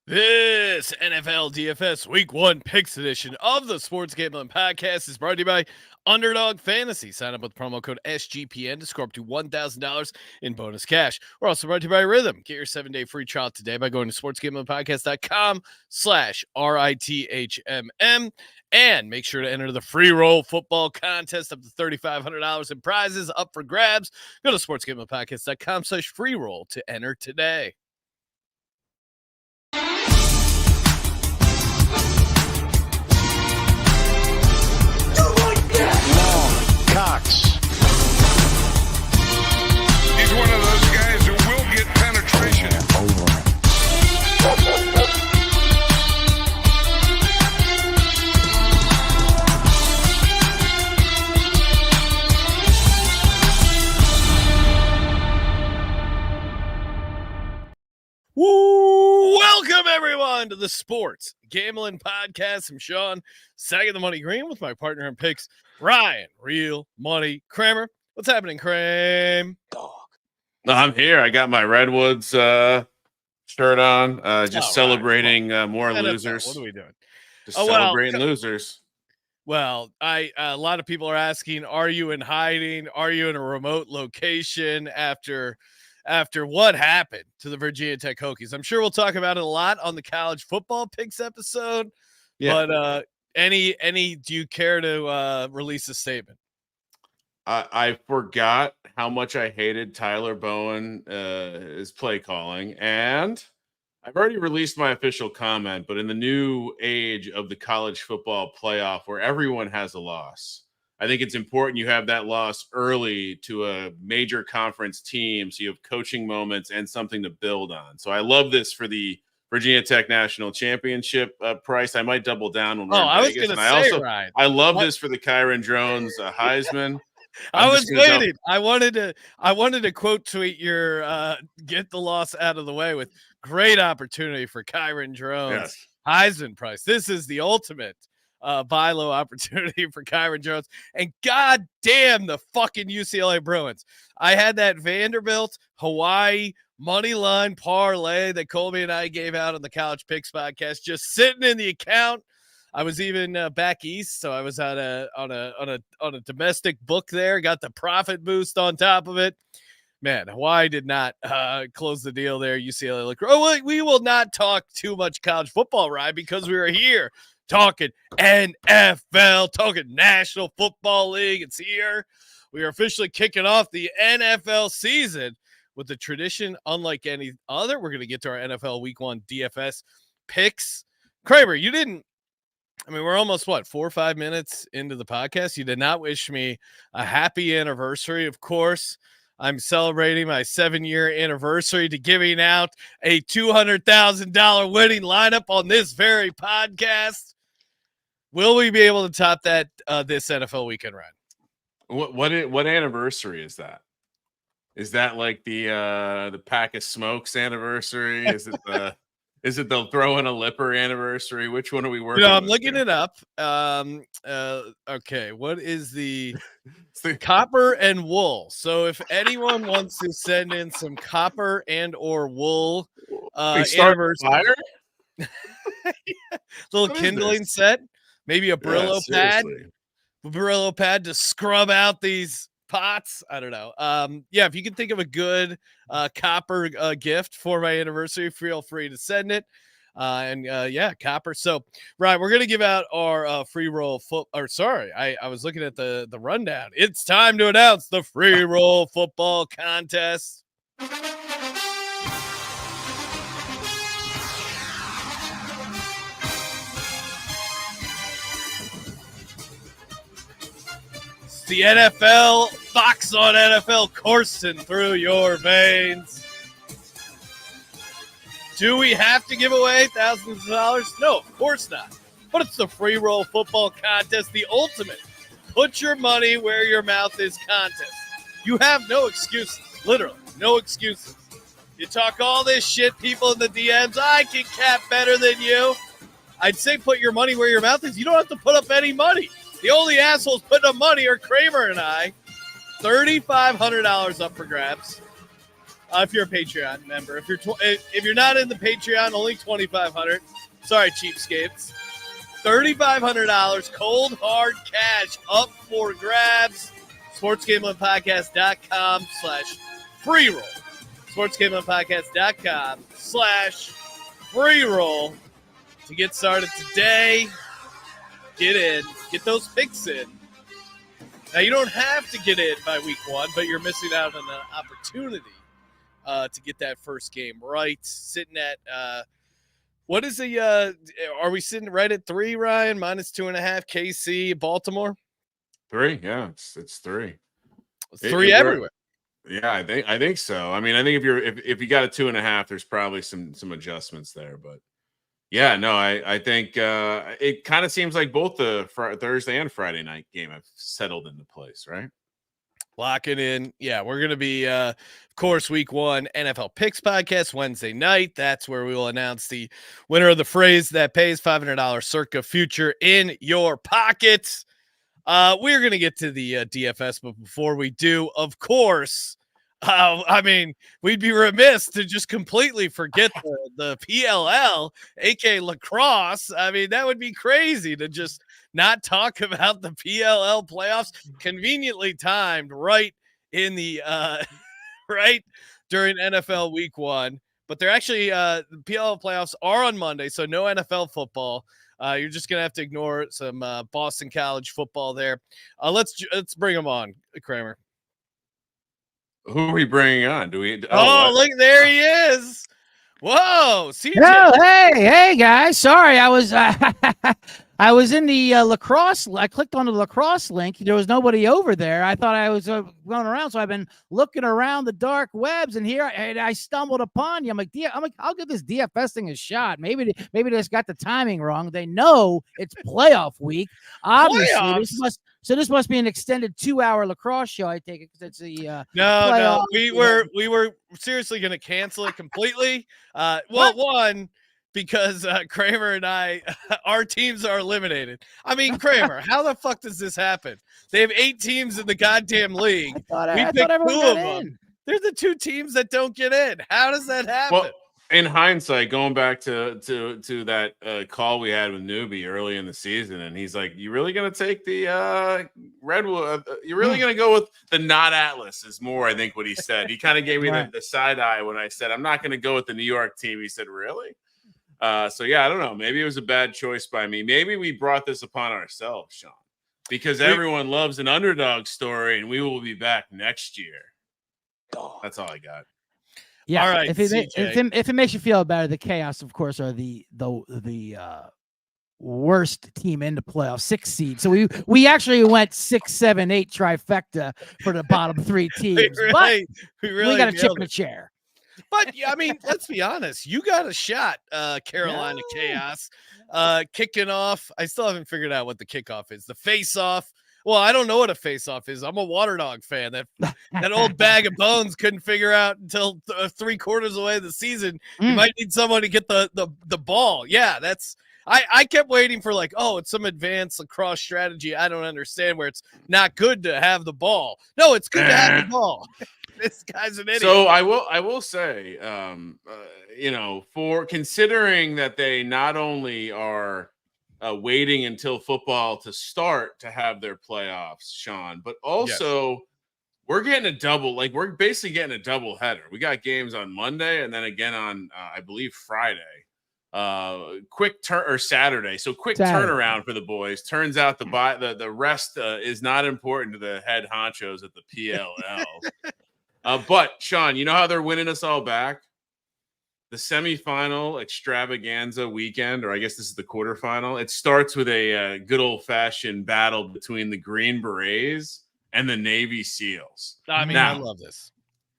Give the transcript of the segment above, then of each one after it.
This NFL DFS Week 1 Picks edition of the Sports Gambling Podcast is brought to you by Underdog Fantasy. Sign up with promo code SGPN to score up to $1,000 in bonus cash. We're also brought to you by Rhythm. Get your 7-day free trial today by going to sportsgamblingpodcast.com/RITHMM. And make sure to enter the Freeroll football contest up to $3,500 in prizes up for grabs. Go to sportsgamblingpodcast.com/freeroll to enter today. Cox. He's one of those guys who will get penetration. Welcome, everyone, to the Sports Gambling Podcast. I'm Sean, sagging the money green with my partner in picks, Ryan, Real Money Kramer. What's happening, Kram? I'm here. I got my Redwoods shirt on, just celebrating more NFL, losers. What are we doing? Just celebrating losers. Well, a lot of people are asking, are you in hiding? Are you in a remote location after what happened to the Virginia Tech Hokies? I'm sure we'll talk about it a lot on the college football picks episode. Yeah. But do you care to release a statement? I forgot how much I hated Tyler Bowen his play calling, and I've already released my official comment. But in the new age of the college football playoff, where everyone has a loss, I think it's important you have that loss early to a major conference team, so you have coaching moments and something to build on. So I love this for the Virginia Tech National Championship price. I might double down when we're in Vegas. I love this for the Kyron Drones Heisman. I was waiting. I wanted to quote tweet your get the loss out of the way with great opportunity for Kyron Drones Heisman price. This is the ultimate buy low opportunity for Kyron Jones. And god damn the fucking UCLA Bruins. I had that Vanderbilt Hawaii money line parlay that Colby and I gave out on the College Picks podcast, just sitting in the account. I was even back east, so I was on a domestic book there. Got the profit boost on top of it. Man, Hawaii did not close the deal there. UCLA looked. Oh, we will not talk too much college football, right? Because we are here talking NFL, talking National Football League. It's here. We are officially kicking off the NFL season with a tradition unlike any other. We're going to get to our NFL Week 1 DFS picks. Kramer, you didn't. I mean, we're almost, 4 or 5 minutes into the podcast. You did not wish me a happy anniversary. Of course, I'm celebrating my 7-year anniversary to giving out a $200,000 winning lineup on this very podcast. Will we be able to top that this NFL weekend, Ryan? What anniversary is that? Is that like the pack of smokes anniversary? Is it the is it the throw in a lipper anniversary? Which one are we working? I'm looking it up. Okay, what is the copper and wool? So if anyone wants to send in some copper and or wool anniversary, little kindling set, maybe a Brillo pad to scrub out these pots. I don't know. If you can think of a good copper gift for my anniversary, feel free to send it. Copper. So, right, we're gonna give out our free roll I was looking at the rundown. It's time to announce the free roll football contest. The NFL, Fox on NFL coursing through your veins. Do we have to give away thousands of dollars? No, of course not. But it's the free roll football contest, the ultimate put your money where your mouth is contest. You have no excuses, literally, no excuses. You talk all this shit, people in the DMs, I can cap better than you. I'd say put your money where your mouth is. You don't have to put up any money. The only assholes putting up money are Kramer and I. $3,500 up for grabs. if you're a Patreon member. If you're not in the Patreon, only $2,500. Sorry, cheapskates. $3,500 cold hard cash up for grabs. SportsGamblingPodcast.com/freeroll. SportsGamblingPodcast.com/freeroll to get started today. Get in. Get those picks in. Now, you don't have to get in by week 1, but you're missing out on an opportunity to get that first game right. Sitting at what is the are we sitting right at 3, Ryan? -2.5 KC, Baltimore? 3, yeah, it's 3. 3 everywhere. Yeah, I think so. I mean, I think if you got a 2.5, there's probably some adjustments there, but yeah, no, I think it kind of seems like both the Thursday and Friday night game have settled into place, right? Lock it in. Yeah, we're going to be, of course, week 1 NFL Picks podcast Wednesday night. That's where we will announce the winner of the phrase that pays $500 circa future in your pockets. We're going to get to the DFS, but before we do, of course, I mean, we'd be remiss to just completely forget the PLL, aka lacrosse. I mean, that would be crazy to just not talk about the PLL playoffs, conveniently timed right in the right during NFL week 1. But they're actually the PLL playoffs are on Monday, so no NFL football. You're just gonna have to ignore some Boston College football there. Let's bring them on, Kramer. Who are we bringing on? Do we? Look, there he is. Whoa, CJ. Oh, hey, guys. Sorry, I was I was in the lacrosse. I clicked on the lacrosse link. There was nobody over there. I thought I was going around, so I've been looking around the dark webs, and here I stumbled upon you. I'm like, I'll give this DFS thing a shot. Maybe they just got the timing wrong. They know it's playoff week. Obviously, this must be an extended 2-hour lacrosse show. I take it because it's the no. We were seriously going to cancel it completely. One, because Kramer and I, our teams are eliminated. I mean, Kramer, how the fuck does this happen? They have 8 teams in the goddamn league. I thought everyone got in. They're the 2 teams that don't get in. How does that happen? Well, in hindsight, going back to that call we had with Newbie early in the season, and he's like, "You really gonna take the Redwood? You're really gonna go with the not Atlas?" Is more, I think, what he said. He kind of gave me the side eye when I said, "I'm not gonna go with the New York team." He said, "Really?" So yeah, I don't know. Maybe it was a bad choice by me. Maybe we brought this upon ourselves, Sean, because everyone loves an underdog story, and we will be back next year. That's all I got. Yeah. All right. If it makes you feel better, the Chaos, of course, are the worst team in the playoffs, 6 seed. So we actually went 6, 7, 8 trifecta for the bottom 3 teams. we got a chip in the chair. But I mean, let's be honest. You got a shot, Carolina Chaos, kicking off. I still haven't figured out what the kickoff is. The face-off. Well, I don't know what a face-off is. I'm a Water Dog fan. That old bag of bones couldn't figure out until 3/4 away of the season. You might need someone to get the ball. Yeah, that's. I kept waiting for it's some advanced lacrosse strategy I don't understand where it's not good to have the ball. No, it's good to have the ball. This guy's an idiot. So I will say, for considering that they not only are waiting until football to start to have their playoffs, Sean, but also we're getting a double. We're basically getting a double header. We got games on Monday and then again on I believe Friday. Saturday. So quick turnaround for the boys. Turns out the rest is not important to the head honchos at the PLL. But Sean, you know how they're winning us all back? The semifinal extravaganza weekend, or I guess this is the quarterfinal. It starts with a good old-fashioned battle between the Green Berets and the Navy SEALs. I mean, I love this.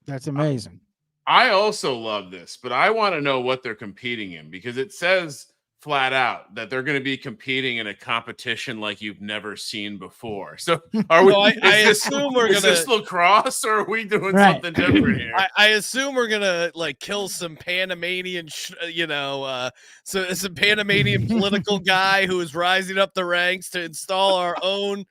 That's amazing. I also love this, but I want to know what they're competing in, because it says flat out that they're going to be competing in a competition like you've never seen before. So are we? I assume we're going to. Is this lacrosse, or are we doing something different here? I assume we're going to kill some Panamanian, some Panamanian political guy who is rising up the ranks to install our own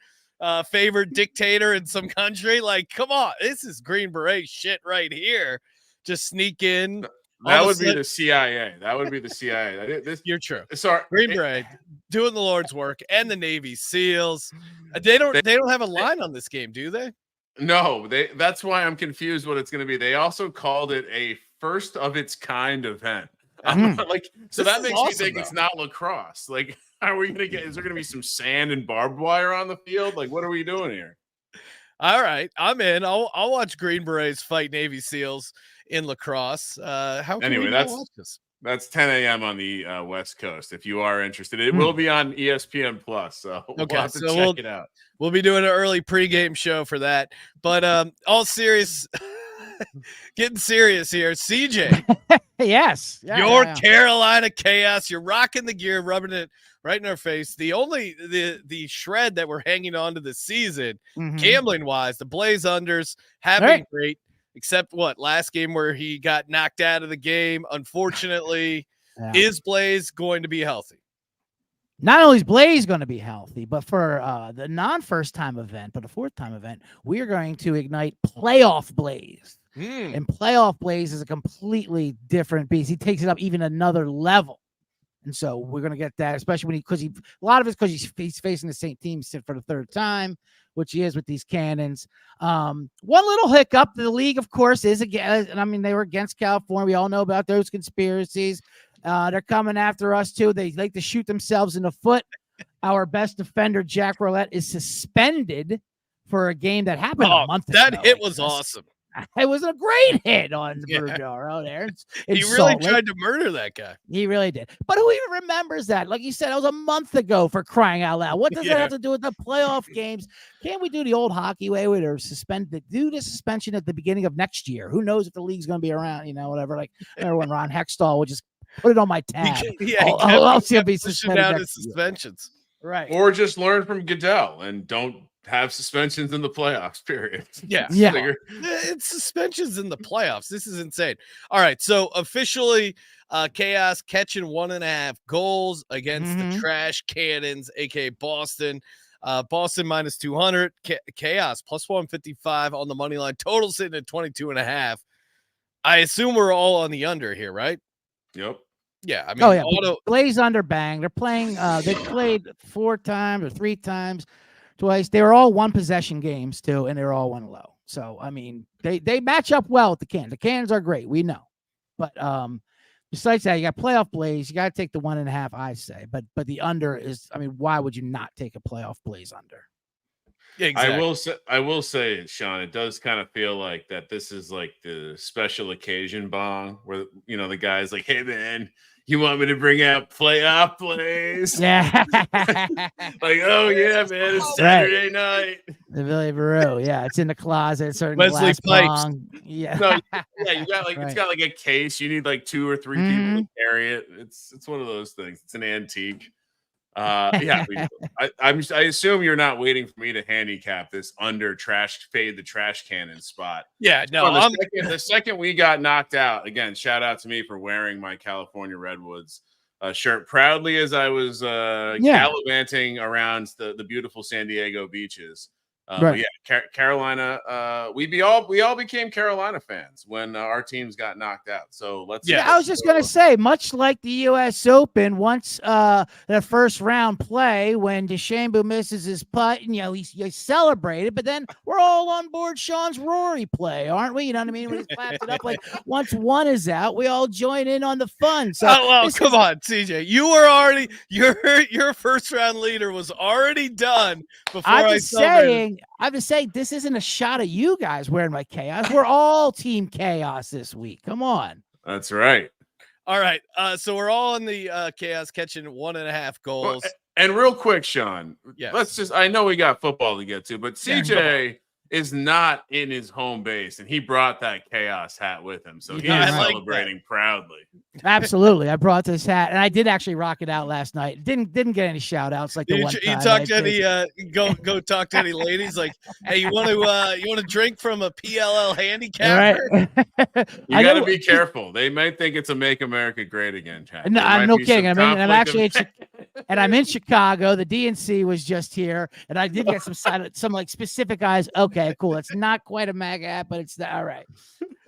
favorite dictator in some country. Come on, this is Green Beret shit right here. just sneak in. That would be the CIA. That would be the CIA. You're true. Sorry, Green Beret doing the Lord's work, and the Navy SEALs. They don't have a line on this game, do they? No, that's why I'm confused what it's going to be. They also called it a first of its kind event. Like, so that makes me think it's not lacrosse. like, are we gonna is there gonna be some sand and barbed wire on the field? Like, what are we doing here? All right, I'm in. I'll watch Green Berets fight Navy SEALs in lacrosse. How can we watch this? That's 10 a.m. on the West Coast. If you are interested, it will be on ESPN Plus. So we'll have to check it out. We'll be doing an early pregame show for that. But all serious, getting serious here. CJ, yes, your Carolina Chaos. You're rocking the gear, rubbing it right in our face. The shred that we're hanging on to this season, gambling wise, the Blaze unders have been great. Except last game where he got knocked out of the game. Unfortunately, is Blaze going to be healthy? Not only is Blaze going to be healthy, but for the non-first time event, but a fourth time event, we are going to ignite Playoff Blaze. And Playoff Blaze is a completely different beast. He takes it up even another level. And so we're going to get that, especially because a lot of it's because he's facing the same team for the third time, which he is with these cannons. One little hiccup, the league, of course, is again, and I mean, they were against California. We all know about those conspiracies. They're coming after us too. They like to shoot themselves in the foot. Our best defender, Jack Roulette, is suspended for a game that happened a month ago. That hit was awesome. It was a great hit on Bruno there. He really tried to murder that guy. He really did. But who even remembers that? Like you said, it was a month ago, for crying out loud. What does that have to do with the playoff games? Can't we do the old hockey way where they're do the suspension at the beginning of next year? Who knows if the league's going to be around, whatever. Like, remember when Ron Hextall would just put it on my tab. I'll see him be suspended down to suspensions. Right. Or just learn from Goodell and don't have suspensions in the playoffs, period. Yeah. It's suspensions in the playoffs. This is insane. All right. So officially, Chaos catching 1.5 goals against the Trash Cannons, aka Boston. Boston minus 200, Chaos plus 155 on the money line. Total sitting at 22.5. I assume we're all on the under here, right? Yep. Yeah. I mean, Blaze under bang. They're playing. They played 4 times or 3 times. Twice. They were all one possession games too, and they were all 1 low. So I mean, they match up well with the Cannons. The Cannons are great, we know. But besides that, you got playoff Blaze. You got to take the 1.5, I say. But the under is. I mean, why would you not take a playoff Blaze under? Yeah, exactly. I will say, Sean, it does kind of feel like that. This is like the special occasion bong where the guy's like, "Hey man, you want me to bring out playoff Blaze?" Yeah. Like, oh yeah, man, it's Saturday night. The Billy Barreau, it's in the closet. Certain Wesley Pipes. Bong. Yeah. No, you got like it's got like a case. You need like 2 or 3 people to carry it. It's one of those things. It's an antique. I assume you're not waiting for me to handicap this under fade the trash cannon spot. Yeah, no. The second we got knocked out, again, shout out to me for wearing my California Redwoods shirt proudly as I was gallivanting around the beautiful San Diego beaches. Right. Carolina. We all became Carolina fans when our teams got knocked out. So let's. Yeah, I was just gonna say, much like the U.S. Open, once the first round play, when DeChambeau misses his putt, and he celebrated, but then we're all on board Sean's Rory play, aren't we? You know what I mean? When he claps it up, like once one is out, we all join in on the fun. So, come on, CJ, you were already your first round leader was already done before I celebrated. I'm just saying, this isn't a shot at you guys wearing my Chaos. We're all Team Chaos this week. Come on. That's right. All right. So we're all in the Chaos catching 1.5 goals. Well, and real quick, Sean, yes. I know we got football to get to, but CJ is not in his home base, and he brought that Chaos hat with him. So he is celebrating proudly. Absolutely. I brought this hat, and I did actually rock it out last night. Didn't get any shout outs like the one time. You talk to any go talk to any ladies like, hey, you want to drink from a PLL handicapper? Right. You got to be careful. They might think it's a Make America Great Again chat. No, I'm no kidding. I mean, I'm actually I'm in Chicago. The DNC was just here, and I did get some like specific eyes. Okay, cool. It's not quite a MAGA hat, but it's all right.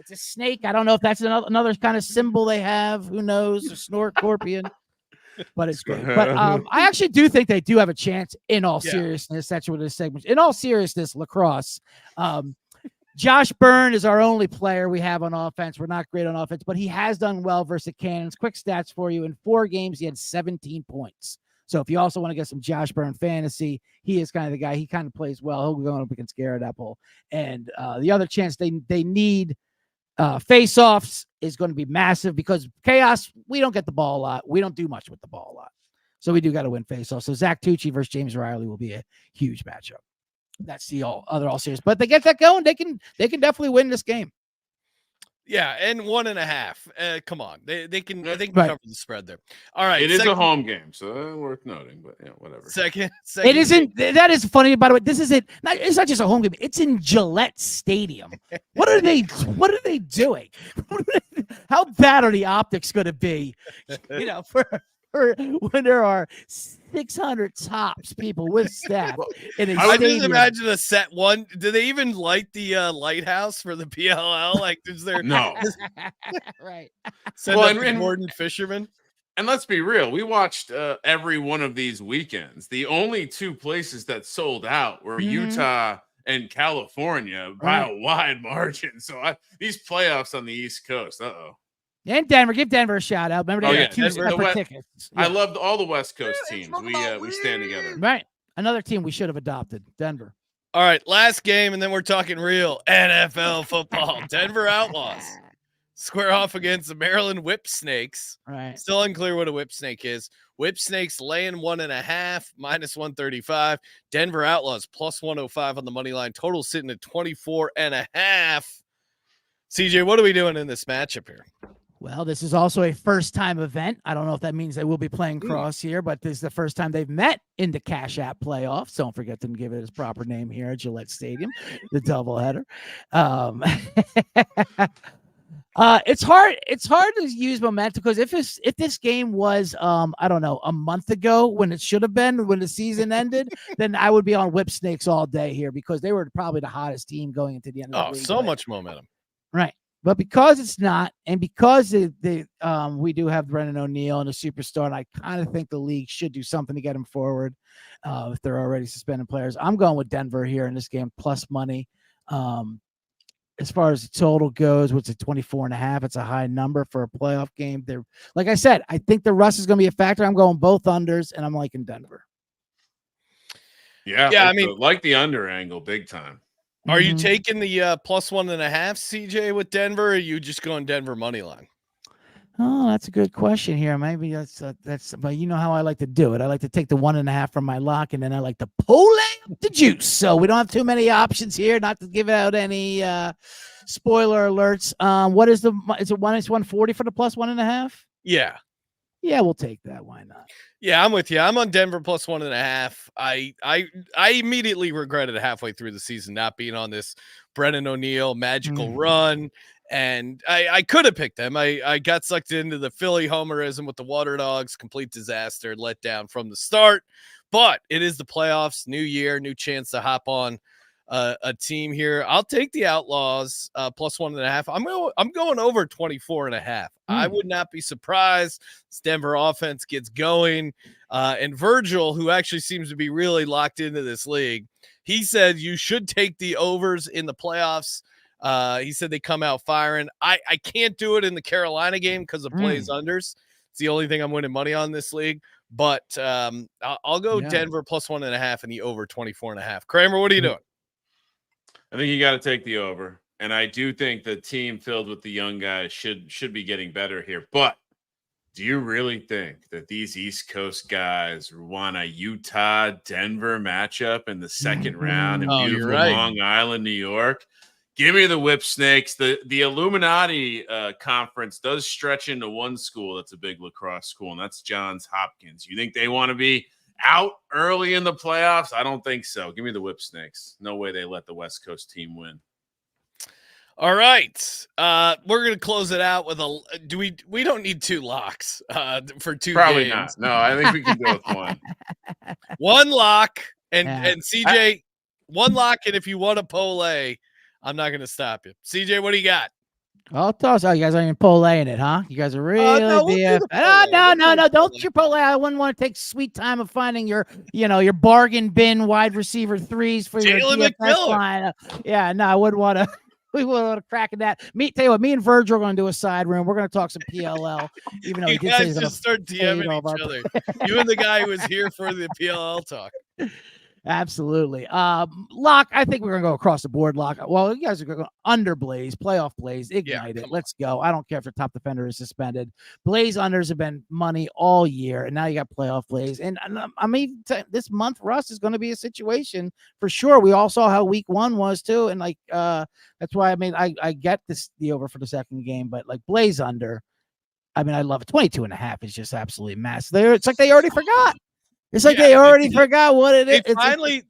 It's a snake. I don't know if that's another kind of symbol they have. Who knows? A scorpion. But it's great. But I actually do think they do have a chance in all seriousness. That's what this segment. In all seriousness, lacrosse. Josh Byrne is our only player we have on offense. We're not great on offense, but he has done well versus Cannons. Quick stats for you. In 4 games, he had 17 points. So if you also want to get some Josh Byrne fantasy, he is kind of the guy. He kind of plays well. He'll be going up against Garrett Epple. And the other chance they need face-offs is going to be massive because Chaos, we don't get the ball a lot. We don't do much with the ball a lot. So we do got to win face-offs. So Zach Tucci versus James Riley will be a huge matchup. That's the all series, but they get that going. They can definitely win this game. Yeah, and 1.5. Come on, they can cover the spread there. All right, it is a home game, so worth noting. But whatever. Second it isn't. Game. That is funny. By the way, this is it. It's not just a home game. It's in Gillette Stadium. What are they doing? How bad are the optics going to be? For when there are 600 tops people with staff in a I would stadium. just imagine a set one. Do they even light the lighthouse for the PLL? Like, is there no? Right. Send up Gordon Fisherman. And let's be real, we watched every one of these weekends. The only 2 places that sold out were Utah and California by a wide margin. So these playoffs on the East Coast, And Denver, give Denver a shout out. Remember, they had 2 separate tickets. I loved all the West Coast teams. We stand together. Right. Another team we should have adopted, Denver. All right, last game, and then we're talking real NFL football. Denver Outlaws square off against the Maryland Whipsnakes. Right. Still unclear what a Whipsnake is. Whipsnakes laying 1.5, -135. Denver Outlaws +105 on the money line. Total sitting at 24.5. CJ, what are we doing in this matchup here? Well, this is also a first-time event. I don't know if that means they will be playing cross here, but this is the first time they've met in the Cash App playoffs. Don't forget to give it its proper name here at Gillette Stadium, the doubleheader. It's hard to use momentum because if this game was I don't know, a month ago when it should have been when the season ended, then I would be on Whipsnakes all day here because they were probably the hottest team going into the end of the league. So much momentum. Right. But because it's not, and because we do have Brennan O'Neill and a superstar, and I kind of think the league should do something to get him forward if they're already suspending players. I'm going with Denver here in this game, plus money. As far as the total goes, what's it, 24.5? It's a high number for a playoff game. They're, like I said, I think the rust is going to be a factor. I'm going both unders, and I'm liking Denver. Yeah, I mean, like the under angle, big time. Are you taking the +1.5, CJ, with Denver, or are you just going Denver money line? Oh, that's a good question here. Maybe that's, but you know how I like to do it. I like to take the 1.5 from my lock, and then I like to pull out the juice. So we don't have too many options here, not to give out any spoiler alerts. What is is it -140 for the +1.5? Yeah. Yeah, we'll take that. Why not? Yeah, I'm with you. I'm on Denver +1.5. I immediately regretted halfway through the season not being on this Brennan O'Neill magical run. And I could have picked them. I got sucked into the Philly homerism with the Water Dogs, complete disaster, let down from the start. But it is the playoffs, new year, new chance to hop on a team here. I'll take the Outlaws +1.5. I'm going over 24.5. I would not be surprised. This Denver offense gets going. And Virgil, who actually seems to be really locked into this league, he said you should take the overs in the playoffs. He said they come out firing. I can't do it in the Carolina game because of plays unders. It's the only thing I'm winning money on this league. But I'll go Denver +1.5 and the over 24.5. Kramer, what are you doing? I think you got to take the over. And I do think the team filled with the young guys should be getting better here. But do you really think that these East Coast guys want a Utah-Denver matchup in the second round in beautiful Long Island, New York? Give me the Whipsnakes. The Illuminati conference does stretch into one school that's a big lacrosse school, and that's Johns Hopkins. You think they want to be out early in the playoffs? I don't think so. Give me the Whipsnakes. No way they let the West Coast team win. All right. We're going to close it out with we don't need 2 locks for 2 Probably games. not. No, I think we can go with one. One lock and CJ, one lock, and if you want a Pole, I'm not going to stop you. CJ, what do you got? I'll toss. Oh, you guys aren't even Polaying it, huh? You guys are really no, we'll do DFS. the Polay. No. Don't Chipotle. I wouldn't want to take sweet time of finding your bargain bin wide receiver threes for your Jalen DFS line. Yeah, no, I wouldn't want to. We would want to crack at that. Tell you what, me and Virgil are going to do a side room. We're going to talk some PLL, even though you he did say guys he's going just to start DMing each other. You and the guy who was here for the PLL talk. Absolutely. Lock, I think we're going to go across the board, Lock. Well, you guys are going to go under Blaze, playoff Blaze, ignite it. Let's go. I don't care if your top defender is suspended. Blaze unders have been money all year, and now you got playoff Blaze. And I mean, this month, Russ is going to be a situation for sure. We all saw how week 1 was too. And that's why, I mean, I get the over for the second game, but like Blaze under, I mean, I love it. 22.5 is just absolutely massive. It's like they already forgot. It's like they already forgot what it is.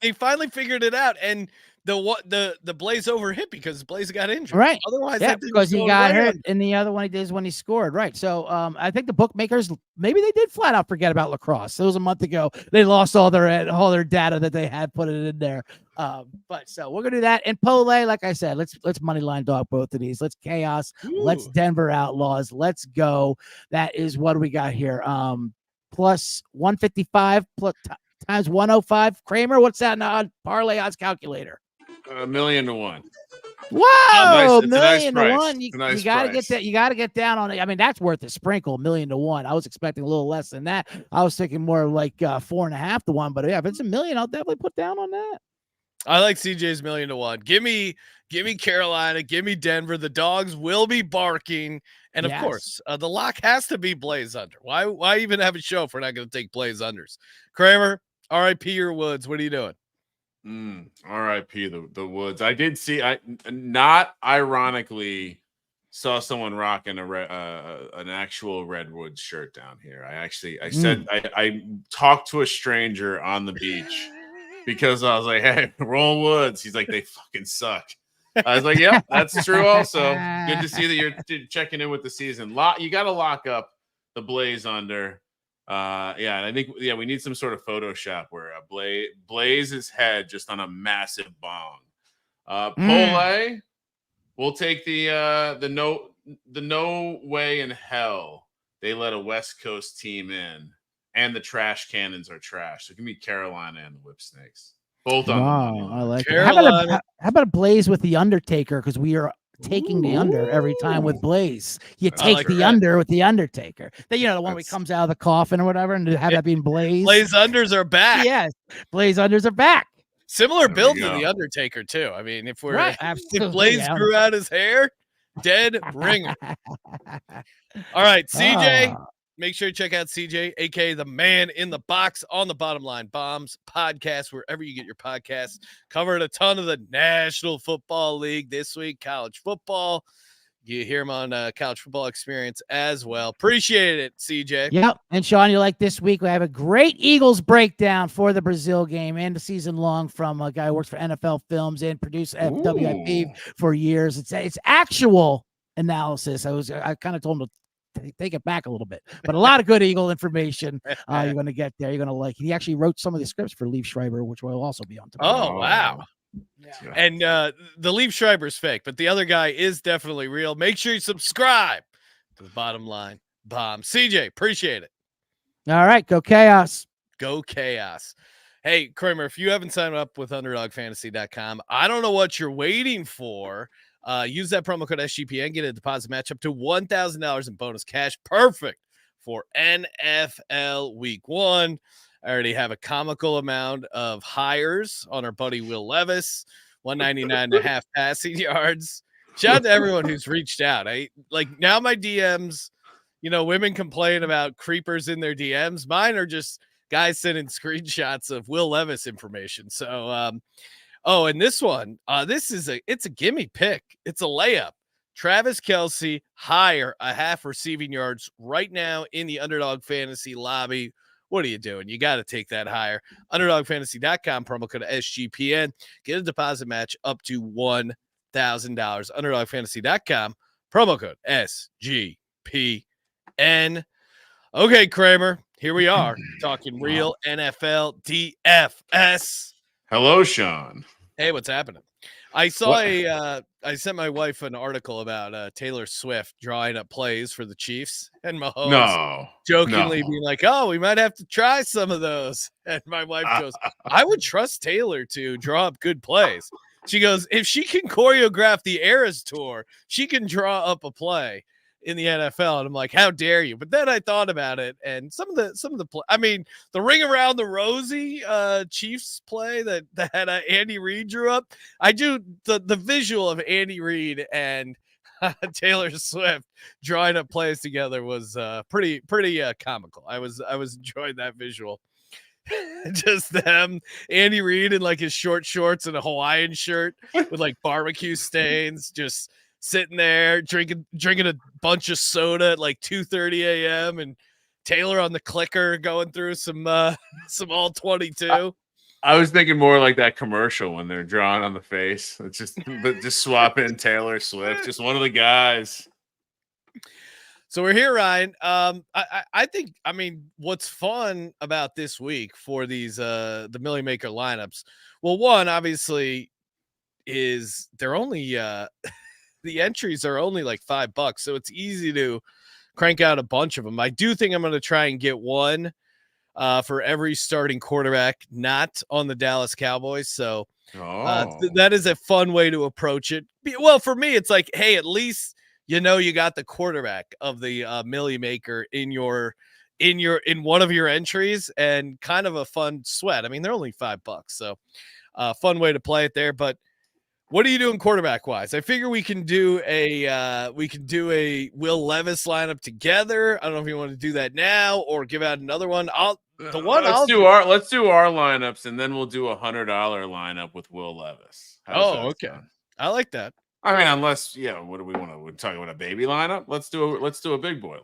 They finally figured it out, and the Blaze over hit because Blaze got injured. Right. Otherwise, because he got hurt, and the other one he did is when he scored. Right. So I think the bookmakers maybe they did flat out forget about lacrosse. It was a month ago. They lost all their data that they had, put it in there. But so we're gonna do that. And Polay, like I said, let's money line dog both of these. Let's chaos. Ooh. Let's Denver Outlaws. Let's go. That is what we got here. Plus 155 times 105. Kramer, what's that on parlay odds calculator? $1 million to 1. Whoa, $1 million to 1. You gotta get that. You gotta get down on it. I mean, that's worth a sprinkle. $1 million to 1. I was expecting a little less than that. I was thinking more like 4.5 to 1. But yeah, if it's $1 million, I'll definitely put down on that. I like CJ's $1 million to 1. Give me Carolina. Give me Denver. The dogs will be barking. And of course, the lock has to be Blaze under. Why even have a show if we're not going to take Blaze unders? Kramer, RIP your Woods. What are you doing? RIP the Woods. I did see. I not ironically saw someone rocking an actual Redwoods shirt down here. I said I talked to a stranger on the beach because I was like, "Hey, roll Woods." He's like, "They fucking suck." I was like, "Yep, that's true." Also, good to see that you're checking in with the season. You got to lock up the Blaze under. And I think we need some sort of Photoshop where Blaze's head just on a massive bong. Polay, we'll take the no way in hell they let a West Coast team in, and the trash cannons are trash. So give me Carolina and the Whipsnakes. Both on the money line. I like it. How about a Blaze with the Undertaker? Because we are taking the under every time with Blaze. You take the under with the Undertaker. Then the one where he comes out of the coffin or whatever, and to have that being Blaze. Blaze unders are back. Yes, Blaze unders are back. Similar build to the Undertaker too. I mean, if Blaze grew out his hair, dead ringer. All right, CJ. Make sure you check out CJ, aka the man in the box, on the Bottom Line Bombs podcast, wherever you get your podcasts. Covered a ton of the National Football League this week, college football. You hear him on College Football Experience as well. Appreciate it, CJ. Yep. And Sean, you like this week? We have a great Eagles breakdown for the Brazil game and the season long from a guy who works for NFL Films and produced WIP for years. It's actual analysis. I kind of told him to take it back a little bit, but a lot of good Eagle information. You're going to get there. You're going to like it. He actually wrote some of the scripts for Liev Schreiber, which will also be on tomorrow. Oh, wow. Yeah. And the Liev Schreiber's fake, but the other guy is definitely real. Make sure you subscribe to the Bottom Line Bombs. CJ, appreciate it. All right. Go Chaos. Go Chaos. Hey, Kramer, if you haven't signed up with UnderdogFantasy.com, I don't know what you're waiting for. Use that promo code SGPN, get a deposit match up to $1,000 in bonus cash. Perfect for NFL Week 1. I already have a comical amount of hires on our buddy Will Levis, 199.5 passing yards. Shout out to everyone who's reached out. Now my DMs, women complain about creepers in their DMs. Mine are just guys sending screenshots of Will Levis information. So, and this one, it's a gimme pick. It's a layup. Travis Kelce higher a half receiving yards right now in the Underdog Fantasy lobby. What are you doing? You got to take that higher. UnderdogFantasy.com, promo code SGPN. Get a deposit match up to $1,000. UnderdogFantasy.com, promo code SGPN. Okay, Kramer, here we are talking real NFL DFS. Hello, Sean. Hey, what's happening? I saw I sent my wife an article about Taylor Swift drawing up plays for the Chiefs and Mahomes jokingly being like, "Oh, we might have to try some of those." And my wife goes, "I would trust Taylor to draw up good plays." She goes, "If she can choreograph the Eras tour, she can draw up a play in the NFL." And I'm like, "How dare you?" But then I thought about it, and some of the I mean, the ring around the Rosie Chiefs play that Andy Reid drew up. I do the visual of Andy Reid and Taylor Swift drawing up plays together was pretty comical. I was enjoying that visual. Just them, Andy Reid in like his short shorts and a Hawaiian shirt with like barbecue stains, just sitting there drinking a bunch of soda at like 2:30 a.m. and Taylor on the clicker going through some all 22. I was thinking more like that commercial when they're drawing on the face. It's just swap in Taylor Swift, just one of the guys. So we're here, Ryan. I think, I mean, what's fun about this week for these the Millie Maker lineups? Well, one obviously is they're only the entries are only like $5, so it's easy to crank out a bunch of them. I do think I'm going to try and get one for every starting quarterback not on the Dallas Cowboys. So that is a fun way to approach it. Well, for me, it's like, hey, at least you know you got the quarterback of the Millie Maker in one of your entries, and kind of a fun sweat. I mean, they're only $5, so fun way to play it there. But what are you doing quarterback wise? I figure we can do a Will Levis lineup together. I don't know if you want to do that now or give out another one. Let's do our lineups, and then we'll do $100 lineup with Will Levis. Okay. Sound? I like that. I mean, unless what do we want to? We're talking about a baby lineup. Let's do a big boy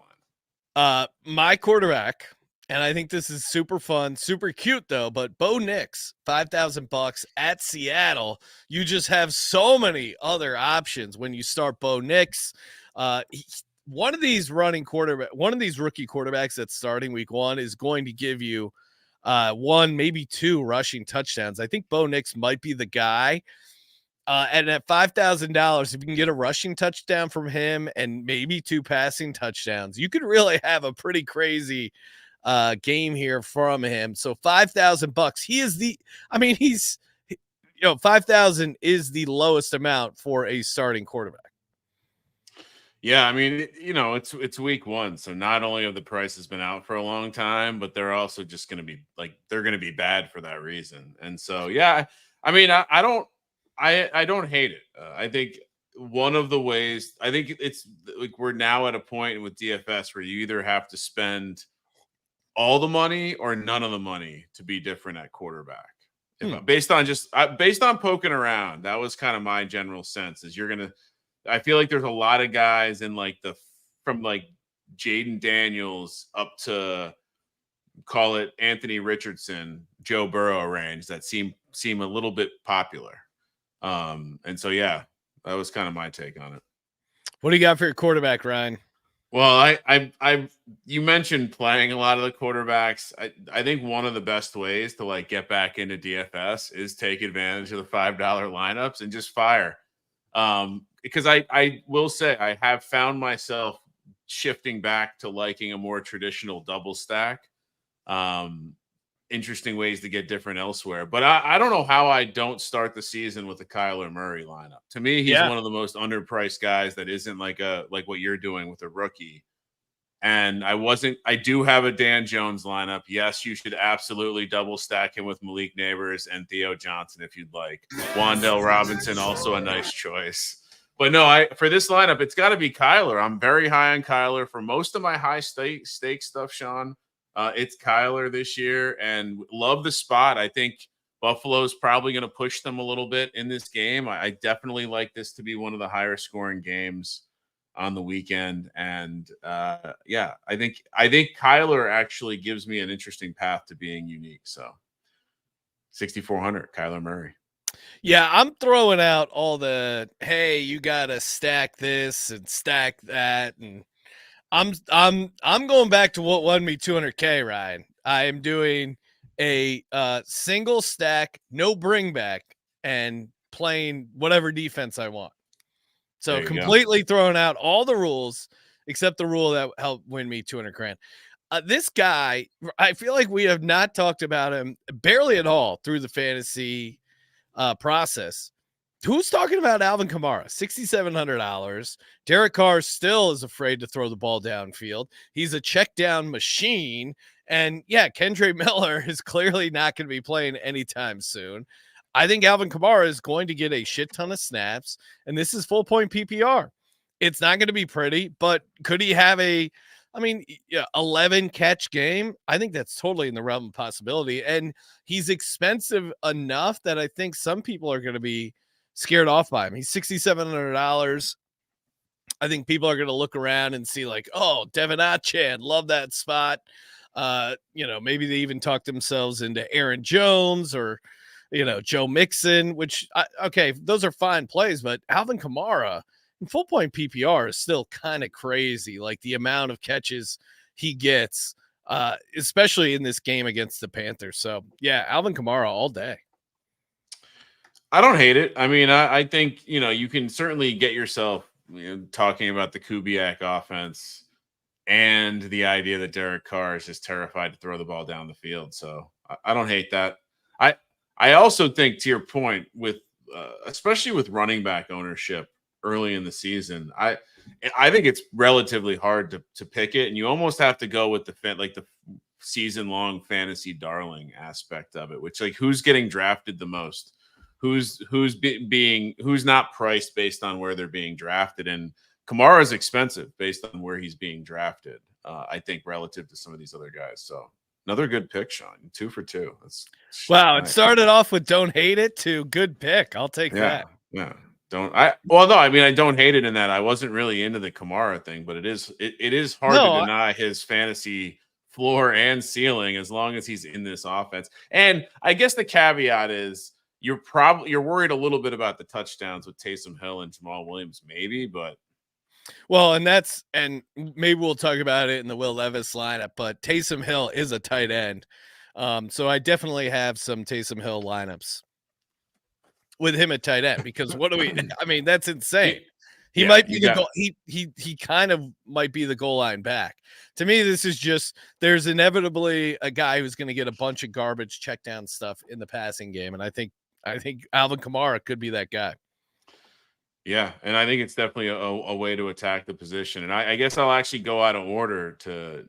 lineup. My quarterback, and I think this is super fun, super cute though. But Bo Nix, $5,000 at Seattle. You just have so many other options when you start Bo Nix. One of these rookie quarterbacks that's starting week 1 is going to give you 1, maybe 2 rushing touchdowns. I think Bo Nix might be the guy. And at $5,000, if you can get a rushing touchdown from him and maybe 2 passing touchdowns, you could really have a pretty crazy game here from him. So $5,000. He is he's 5,000 is the lowest amount for a starting quarterback. Yeah, I mean, it's week 1, so not only have the prices been out for a long time, but they're also just going to be they're going to be bad for that reason. And so, yeah, I mean, I don't hate it. I think one of the ways, I think it's like we're now at a point with DFS where you either have to spend all the money or none of the money to be different at quarterback. Based on poking around, that was kind of my general sense. Is I feel like there's a lot of guys in from Jaden Daniels up to call it Anthony Richardson, Joe Burrow range that seem a little bit popular. And so, yeah, that was kind of my take on it. What do you got for your quarterback, Ryan? Well, you mentioned playing a lot of the quarterbacks. I think one of the best ways to get back into DFS is take advantage of the $5 lineups and just fire. Because I will say I have found myself shifting back to liking a more traditional double stack. Interesting ways to get different elsewhere. But I don't know how I don't start the season with a Kyler Murray lineup. To me, he's one of the most underpriced guys that isn't like what you're doing with a rookie. And I do have a Dan Jones lineup. Yes, you should absolutely double stack him with Malik Neighbors and Theo Johnson if you'd like. Wan'Dale Robinson, also a nice choice. But no, for this lineup, it's got to be Kyler. I'm very high on Kyler for most of my high stake stuff, Sean. It's Kyler this year, and love the spot. I think Buffalo's probably going to push them a little bit in this game. I definitely like this to be one of the higher scoring games on the weekend. And I think Kyler actually gives me an interesting path to being unique. So 6,400, Kyler Murray. Yeah, I'm throwing out all the, hey, you got to stack this and stack that, and I'm going back to what won me $200K, Ryan. I am doing a single stack, no bring back, and playing whatever defense I want. So completely throwing out all the rules except the rule that helped win me 200 grand. This guy, I feel like we have not talked about him barely at all through the fantasy process. Who's talking about Alvin Kamara? $6,700. Derek Carr still is afraid to throw the ball downfield. He's a check down machine. And yeah, Kendre Miller is clearly not going to be playing anytime soon. I think Alvin Kamara is going to get a shit ton of snaps, and this is full point PPR. It's not going to be pretty, but could he have 11 catch game? I think that's totally in the realm of possibility. And he's expensive enough that I think some people are going to be scared off by him. He's $6,700. I think people are going to look around and see like, oh, Devin Achan, love that spot. Maybe they even talk themselves into Aaron Jones or, Joe Mixon, which, those are fine plays, but Alvin Kamara in full point PPR is still kind of crazy. Like the amount of catches he gets, especially in this game against the Panthers. So yeah, Alvin Kamara all day. I don't hate it. I mean, I think, you can certainly get yourself talking about the Kubiak offense and the idea that Derek Carr is just terrified to throw the ball down the field. So I don't hate that. I also think, to your point, with especially with running back ownership early in the season, I think it's relatively hard to pick it, and you almost have to go with the season-long fantasy darling aspect of it, which like who's getting drafted the most, who's not priced based on where they're being drafted, and Kamara is expensive based on where he's being drafted. I think relative to some of these other guys. So another good pick, Sean. 2 for 2. Wow. Nice. It started off with don't hate it to good pick. I'll take that. Yeah. I don't hate it in that I wasn't really into the Kamara thing, but it is hard to deny his fantasy floor and ceiling as long as he's in this offense. And I guess the caveat is you're worried a little bit about the touchdowns with Taysom Hill and Jamal Williams, maybe, but well, and maybe we'll talk about it in the Will Levis lineup, but Taysom Hill is a tight end. So I definitely have some Taysom Hill lineups with him at tight end, because that's insane. He might be the goal. He kind of might be the goal line back. To me, this is just, there's inevitably a guy who's going to get a bunch of garbage check down stuff in the passing game. And I think Alvin Kamara could be that guy. Yeah, and I think it's definitely a way to attack the position. And I guess I'll actually go out of order to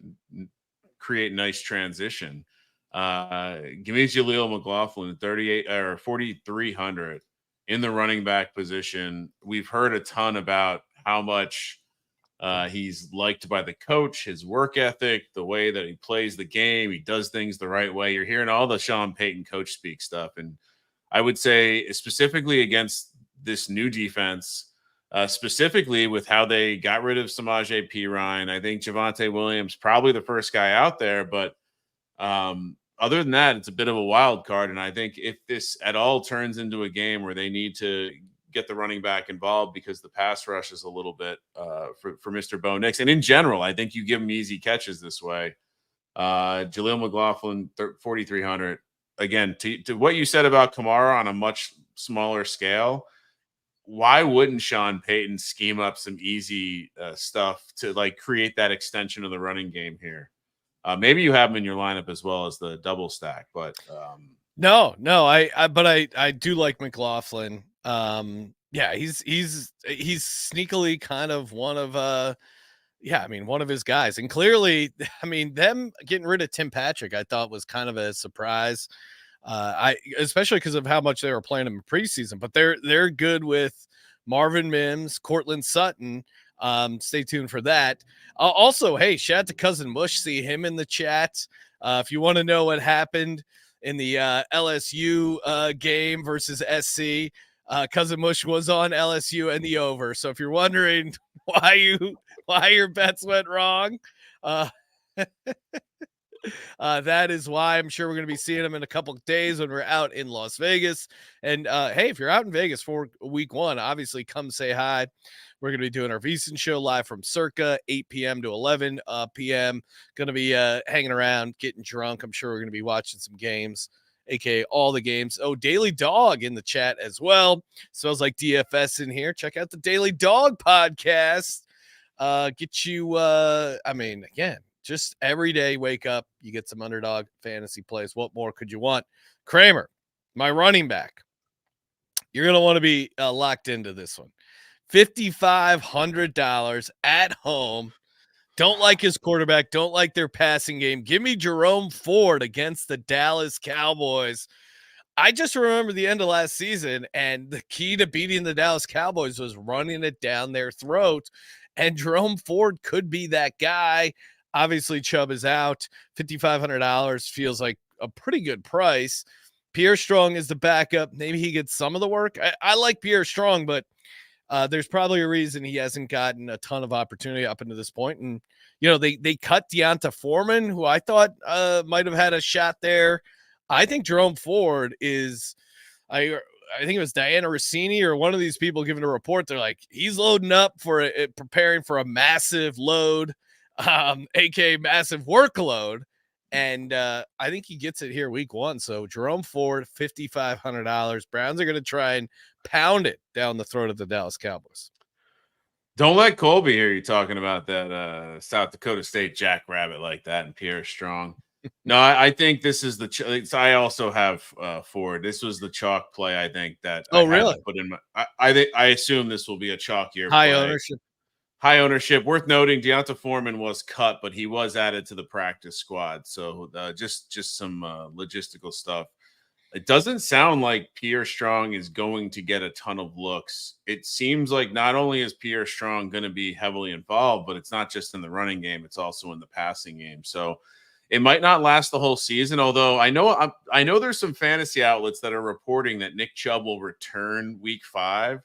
create nice transition. Give me Jaleel McLaughlin, 4,300 in the running back position. We've heard a ton about how much he's liked by the coach, his work ethic, the way that he plays the game. He does things the right way. You're hearing all the Sean Payton coach speak stuff. And I would say specifically against this new defense, specifically with how they got rid of Samaje Perine, I think Javonte Williams probably the first guy out there. But other than that, it's a bit of a wild card. And I think if this at all turns into a game where they need to get the running back involved because the pass rush is a little bit for Mr. Bo Nix, and in general, I think you give him easy catches this way. Jaleel McLaughlin, 4,300. Again, to what you said about Kamara on a much smaller scale, why wouldn't Sean Payton scheme up some easy stuff to like create that extension of the running game here? Maybe you have him in your lineup as well as the double stack, but no, I do like McLaughlin. He's sneakily kind of one of one of his guys, and clearly, them getting rid of Tim Patrick, I thought was kind of a surprise. Especially because of how much they were playing him in preseason, but they're good with Marvin Mims, Cortland Sutton. Stay tuned for that. Also, hey, shout out to Cousin Mush. See him in the chat. If you want to know what happened in the LSU game versus SC, Cousin Mush was on LSU and the over. So if you're wondering why your bets went wrong, that is why. I'm sure we're going to be seeing him in a couple of days when we're out in Las Vegas. And hey, if you're out in Vegas for week 1, obviously come say hi. We're going to be doing our VSiN show live from circa 8 p.m. to 11 p.m. Going to be hanging around, getting drunk. I'm sure we're going to be watching some games aka all the games. Oh, Daily Dog in the chat as well. Smells like DFS in here. Check out the Daily Dog podcast. Get you, again, just every day wake up, you get some underdog fantasy plays. What more could you want? Kramer, my running back. You're going to want to be locked into this one. $5,500 at home. Don't like his quarterback. Don't like their passing game. Give me Jerome Ford against the Dallas Cowboys. I just remember the end of last season, and the key to beating the Dallas Cowboys was running it down their throat. And Jerome Ford could be that guy. Obviously, Chubb is out. $5,500 feels like a pretty good price. Pierre Strong is the backup. Maybe he gets some of the work. I like Pierre Strong, but there's probably a reason he hasn't gotten a ton of opportunity up until this point. And, they cut Deonta Foreman, who I thought might have had a shot there. I think Jerome Ford is I think it was Diana Rossini or one of these people giving a report. They're like, he's loading up for it, preparing for a massive load, aka massive workload. And I think he gets it here week 1. So Jerome Ford, $5,500. Browns are going to try and pound it down the throat of the Dallas Cowboys. Don't let Colby hear you talking about that South Dakota State jackrabbit like that and Pierre Strong. No, I think this is I also have Ford. This was the chalk play, I think, that I had to put in my I assume this will be a chalkier high play. ownership. High ownership. Worth noting, Deonta Foreman was cut, but he was added to the practice squad. So just some logistical stuff. It doesn't sound like Pierre Strong is going to get a ton of looks. It seems like not only is Pierre Strong going to be heavily involved, but it's not just in the running game, it's also in the passing game. So it might not last the whole season, although I know there's some fantasy outlets that are reporting that Nick Chubb will return week 5.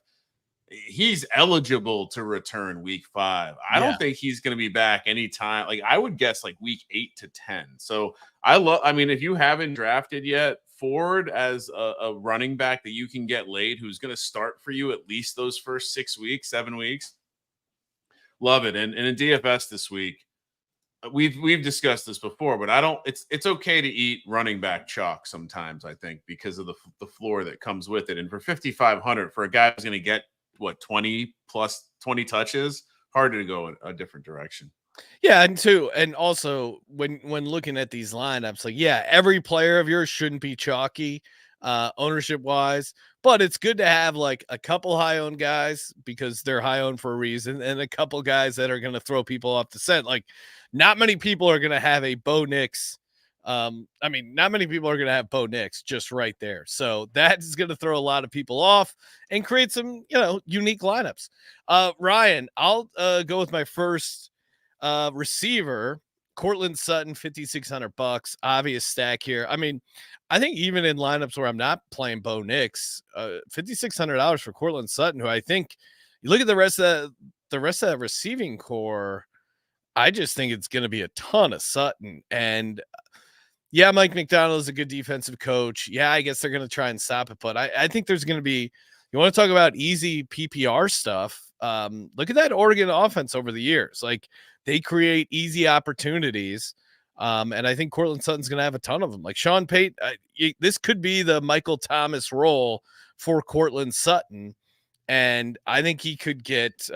He's eligible to return week 5. I don't think he's going to be back anytime. Like, I would guess like week 8 to 10. So if you haven't drafted yet, Ford as a running back that you can get late, who's going to start for you at least those first 6 weeks, 7 weeks. Love it. And in DFS this week, we've discussed this before, but it's okay to eat running back chalk sometimes, I think, because of the floor that comes with it. And for $5,500 for a guy who's going to get 20 touches, hard to go in a different direction. Yeah, and also when looking at these lineups, like, every player of yours shouldn't be chalky ownership wise, but it's good to have like a couple high owned guys because they're high owned for a reason, and a couple guys that are going to throw people off the scent. Like, not many people are going to have a Bo Nix. Not many people are going to have Bo Nix just right there. So that is going to throw a lot of people off and create some, unique lineups. Ryan, I'll go with my first receiver, Cortland Sutton, $5,600. Obvious stack here. I mean, I think even in lineups where I'm not playing Bo Nix, $5,600 for Cortland Sutton, who I think you look at the rest of that receiving core, I just think it's going to be a ton of Sutton. And Mike McDonald is a good defensive coach. I guess they're going to try and stop it, but I think there's going to be, you want to talk about easy PPR stuff. Look at that Oregon offense over the years. Like, they create easy opportunities. And I think Cortland Sutton's going to have a ton of them. Like Sean Payton, this could be the Michael Thomas role for Cortland Sutton. And I think he could get,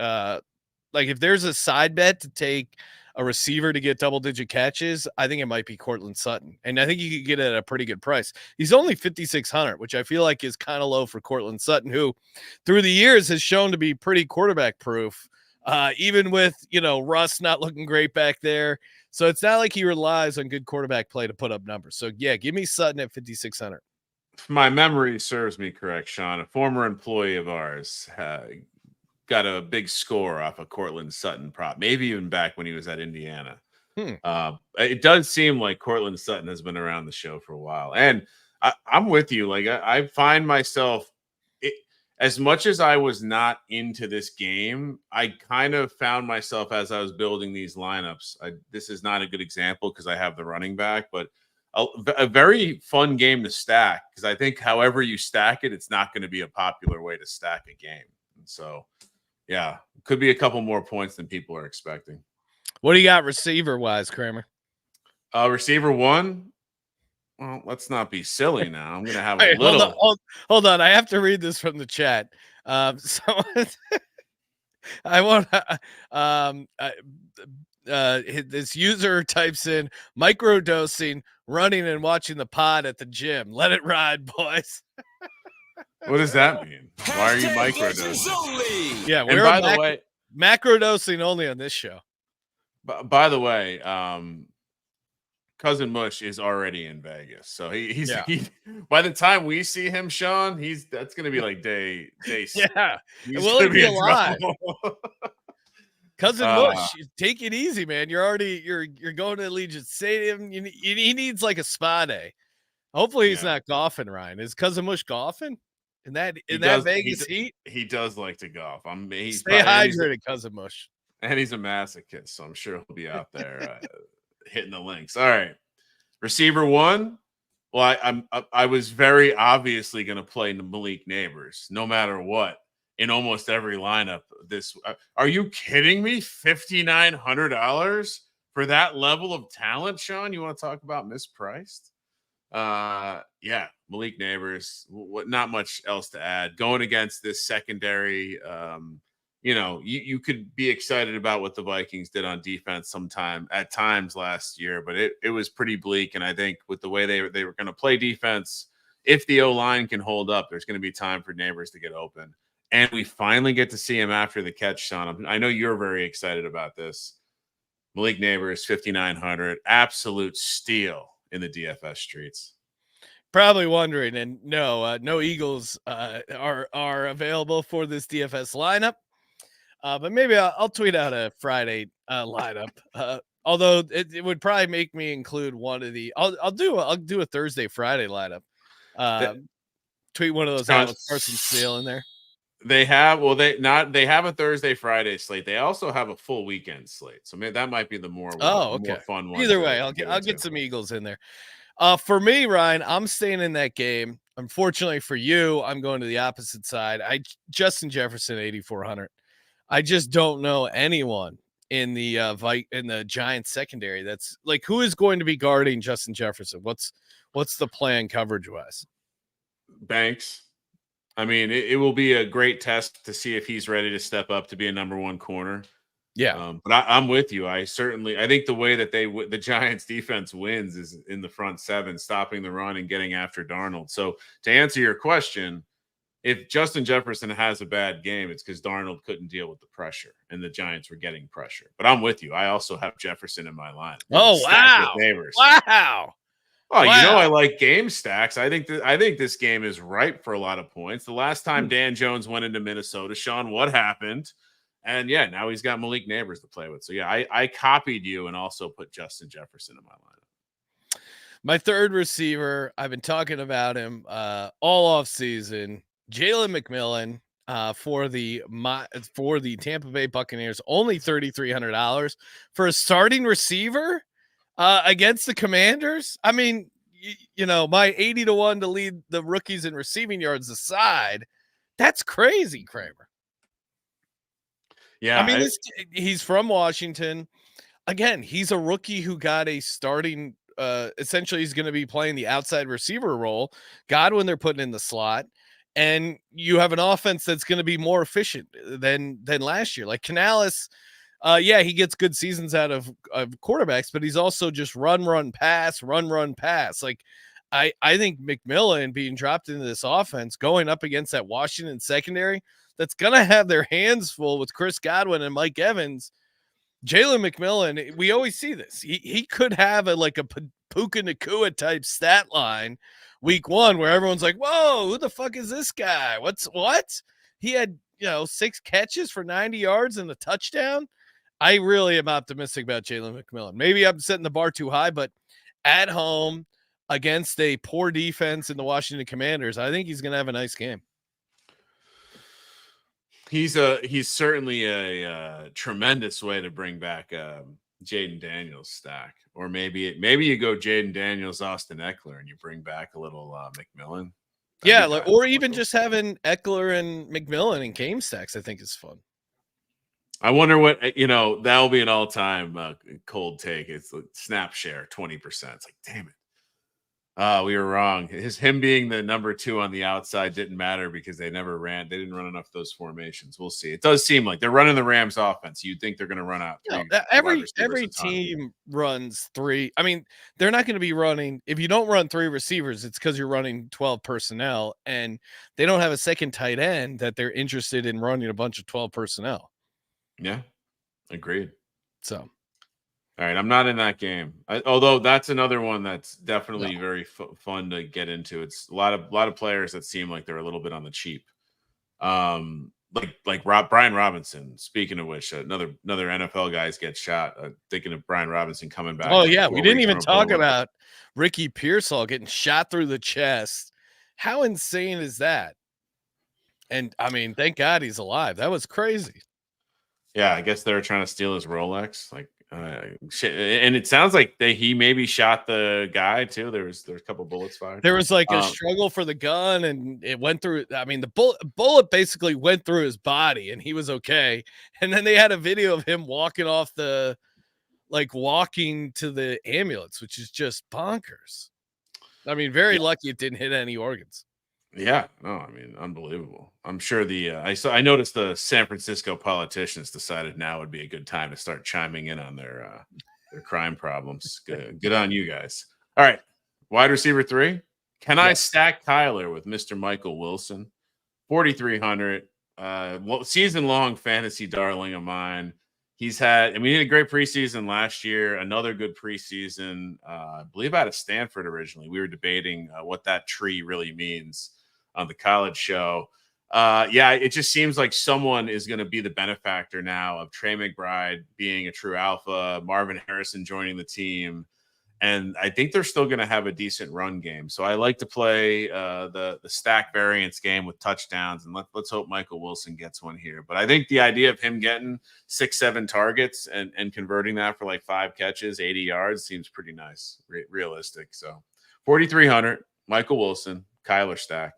if there's a side bet to take a receiver to get double-digit catches, I think it might be Cortland Sutton. And I think you could get it at a pretty good price. He's only $5,600, which I feel like is kind of low for Cortland Sutton, who through the years has shown to be pretty quarterback-proof, even with, Russ not looking great back there. So it's not like he relies on good quarterback play to put up numbers. So, give me Sutton at $5,600. If my memory serves me correct, Sean, a former employee of ours got a big score off a Cortland Sutton prop, maybe even back when he was at Indiana. It does seem like Cortland Sutton has been around the show for a while. And I'm with you. Like, I find myself, as much as I was not into this game, I kind of found myself as I was building these lineups. This is not a good example because I have the running back, but a very fun game to stack, because I think however you stack it, it's not going to be a popular way to stack a game. And so, could be a couple more points than people are expecting. What do you got receiver wise, Kramer? Receiver 1. Well, let's not be silly now. I'm gonna have Wait, a little. Hold on. I have to read this from the chat. So I want this user types in microdosing, running and watching the pod at the gym. Let it ride, boys. What does that mean? Why are you microdosing? Yeah, And by the way, macrodosing only on this show. By the way, Cousin Mush is already in Vegas, so he's by the time we see him, Sean, that's gonna be like day. Yeah, will he be alive? Cousin Mush, take it easy, man. You're going to Allegiant Stadium. He needs like a spa day. Hopefully, he's not golfing. Ryan, is Cousin Mush golfing in that Vegas heat? He does like to golf. Stay hydrated, Cousin Mush. And he's a masochist, so I'm sure he'll be out there hitting the links. All right, receiver 1. Well, I was very obviously going to play Malik Neighbors, no matter what, in almost every lineup. Are you kidding me? $5,900 for that level of talent, Sean? You want to talk about mispriced? Yeah, Malik Neighbors. Not much else to add. Going against this secondary. You could be excited about what the Vikings did on defense at times last year, but it was pretty bleak. And I think with the way they were going to play defense, if the O-line can hold up, there's going to be time for Neighbors to get open. And we finally get to see him after the catch, Sean. I know you're very excited about this. Malik Neighbors, 5,900, absolute steal in the DFS streets. Probably wondering, and no Eagles are available for this DFS lineup. But maybe I'll tweet out a Friday lineup. Although it would probably make me include one of the. I'll do a Thursday Friday lineup. Tweet one of those out with Carson Steele in there. They have a Thursday Friday slate. They also have a full weekend slate. So maybe that might be the more fun one. Either way, I'll get some Eagles in there. For me, Ryan, I'm staying in that game. Unfortunately for you, I'm going to the opposite side. Justin Jefferson 8,400. I just don't know anyone in the Giants secondary that's like, who is going to be guarding Justin Jefferson? What's the plan coverage wise? Banks. I mean, it will be a great test to see if he's ready to step up to be a number 1 corner. Yeah. But I'm with you. I think the way that the Giants defense wins is in the front 7, stopping the run and getting after Darnold. So to answer your question, if Justin Jefferson has a bad game, it's because Darnold couldn't deal with the pressure and the Giants were getting pressure. But I'm with you. I also have Jefferson in my line. Oh, wow. Wow. Oh, wow. I like game stacks. I think this game is ripe for a lot of points. The last time Dan Jones went into Minnesota, Sean, what happened? And yeah, now he's got Malik Neighbors to play with. So yeah, I copied you and also put Justin Jefferson in my lineup. My third receiver, I've been talking about him all off season. Jalen McMillan for the Tampa Bay Buccaneers, only $3,300 for a starting receiver against the Commanders. I mean, my 80-1 to lead the rookies in receiving yards aside, that's crazy, Kramer. Yeah, I mean, he's from Washington. Again, he's a rookie who got a starting. Essentially, he's going to be playing the outside receiver role. Godwin, they're putting in the slot. And you have an offense that's going to be more efficient than last year. Like Canales, he gets good seasons out of quarterbacks, but he's also just run, pass. Like I think McMillan being dropped into this offense, going up against that Washington secondary, that's going to have their hands full with Chris Godwin and Mike Evans. Jalen McMillan, we always see this. He could have a Puka Nacua type stat line week 1 where everyone's like, whoa, who the fuck is this guy? What? He had, 6 catches for 90 yards and a touchdown. I really am optimistic about Jalen McMillan. Maybe I'm setting the bar too high, but at home against a poor defense in the Washington Commanders, I think he's going to have a nice game. He's certainly a tremendous way to bring back Jaden Daniels stack, or maybe you go Jaden Daniels, Austin Eckler, and you bring back a little McMillan. Or even just having Eckler and McMillan in game stacks, I think is fun. I wonder what that'll be an all-time cold take. It's like snap share 20%. It's like, damn it. We were wrong. Him being the number 2 on the outside didn't matter because they never ran. They didn't run enough of those formations. We'll see. It does seem like they're running the Rams offense. You'd think they're going to run out. Every team runs 3. I mean, they're not going to be running. If you don't run 3 receivers, it's because you're running 12 personnel, and they don't have a second tight end that they're interested in running a bunch of 12 personnel. Yeah, agreed. So. All right, I'm not in that game. Although that's another one that's definitely very fun to get into. It's a lot of players that seem like they're a little bit on the cheap. Like Brian Robinson. Speaking of which, another NFL guys get shot. Thinking of Brian Robinson coming back. Oh yeah, we didn't even talk about Ricky Pearsall getting shot through the chest. How insane is that? And I mean, thank God he's alive. That was crazy. Yeah, I guess they were trying to steal his Rolex. Like. And it sounds like he maybe shot the guy too. There's a couple bullets fired. There was like a struggle for the gun, and it went through. I mean, the bullet basically went through his body, and he was okay. And then they had a video of him walking to the ambulance, which is just bonkers. I mean, very lucky it didn't hit any organs. Yeah, no, I mean, unbelievable. I'm sure I noticed the San Francisco politicians decided now would be a good time to start chiming in on their crime problems. Good on you guys. All right, wide receiver 3. Can I stack Tyler with Mr. Michael Wilson? 4,300. Season long fantasy darling of mine. He had a great preseason last year. Another good preseason. I believe out of Stanford originally. We were debating what that tree really means on the college show. It just seems like someone is going to be the benefactor now of Trey McBride being a true alpha, Marvin Harrison joining the team, and I think they're still going to have a decent run game. So I like to play the stack variance game with touchdowns, and let's hope Michael Wilson gets one here. But I think the idea of him getting 6-7 targets and converting that for like 5 catches, 80 yards seems pretty nice, realistic. So 4,300, Michael Wilson, Kyler stack.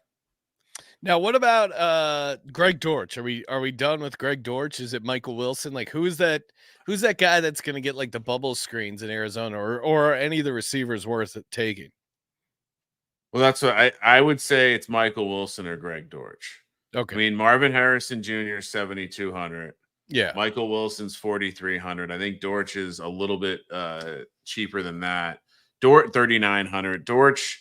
Now, what about Greg Dortch? Are we done with Greg Dortch? Is it Michael Wilson? Like, who's that guy that's going to get like the bubble screens in Arizona, or are any of the receivers worth it taking? Well, that's what I would say. It's Michael Wilson or Greg Dortch. Okay. I mean, Marvin Harrison Jr. 7,200. Yeah. Michael Wilson's 4,300. I think Dortch is a little bit cheaper than that. 3,900. Dortch.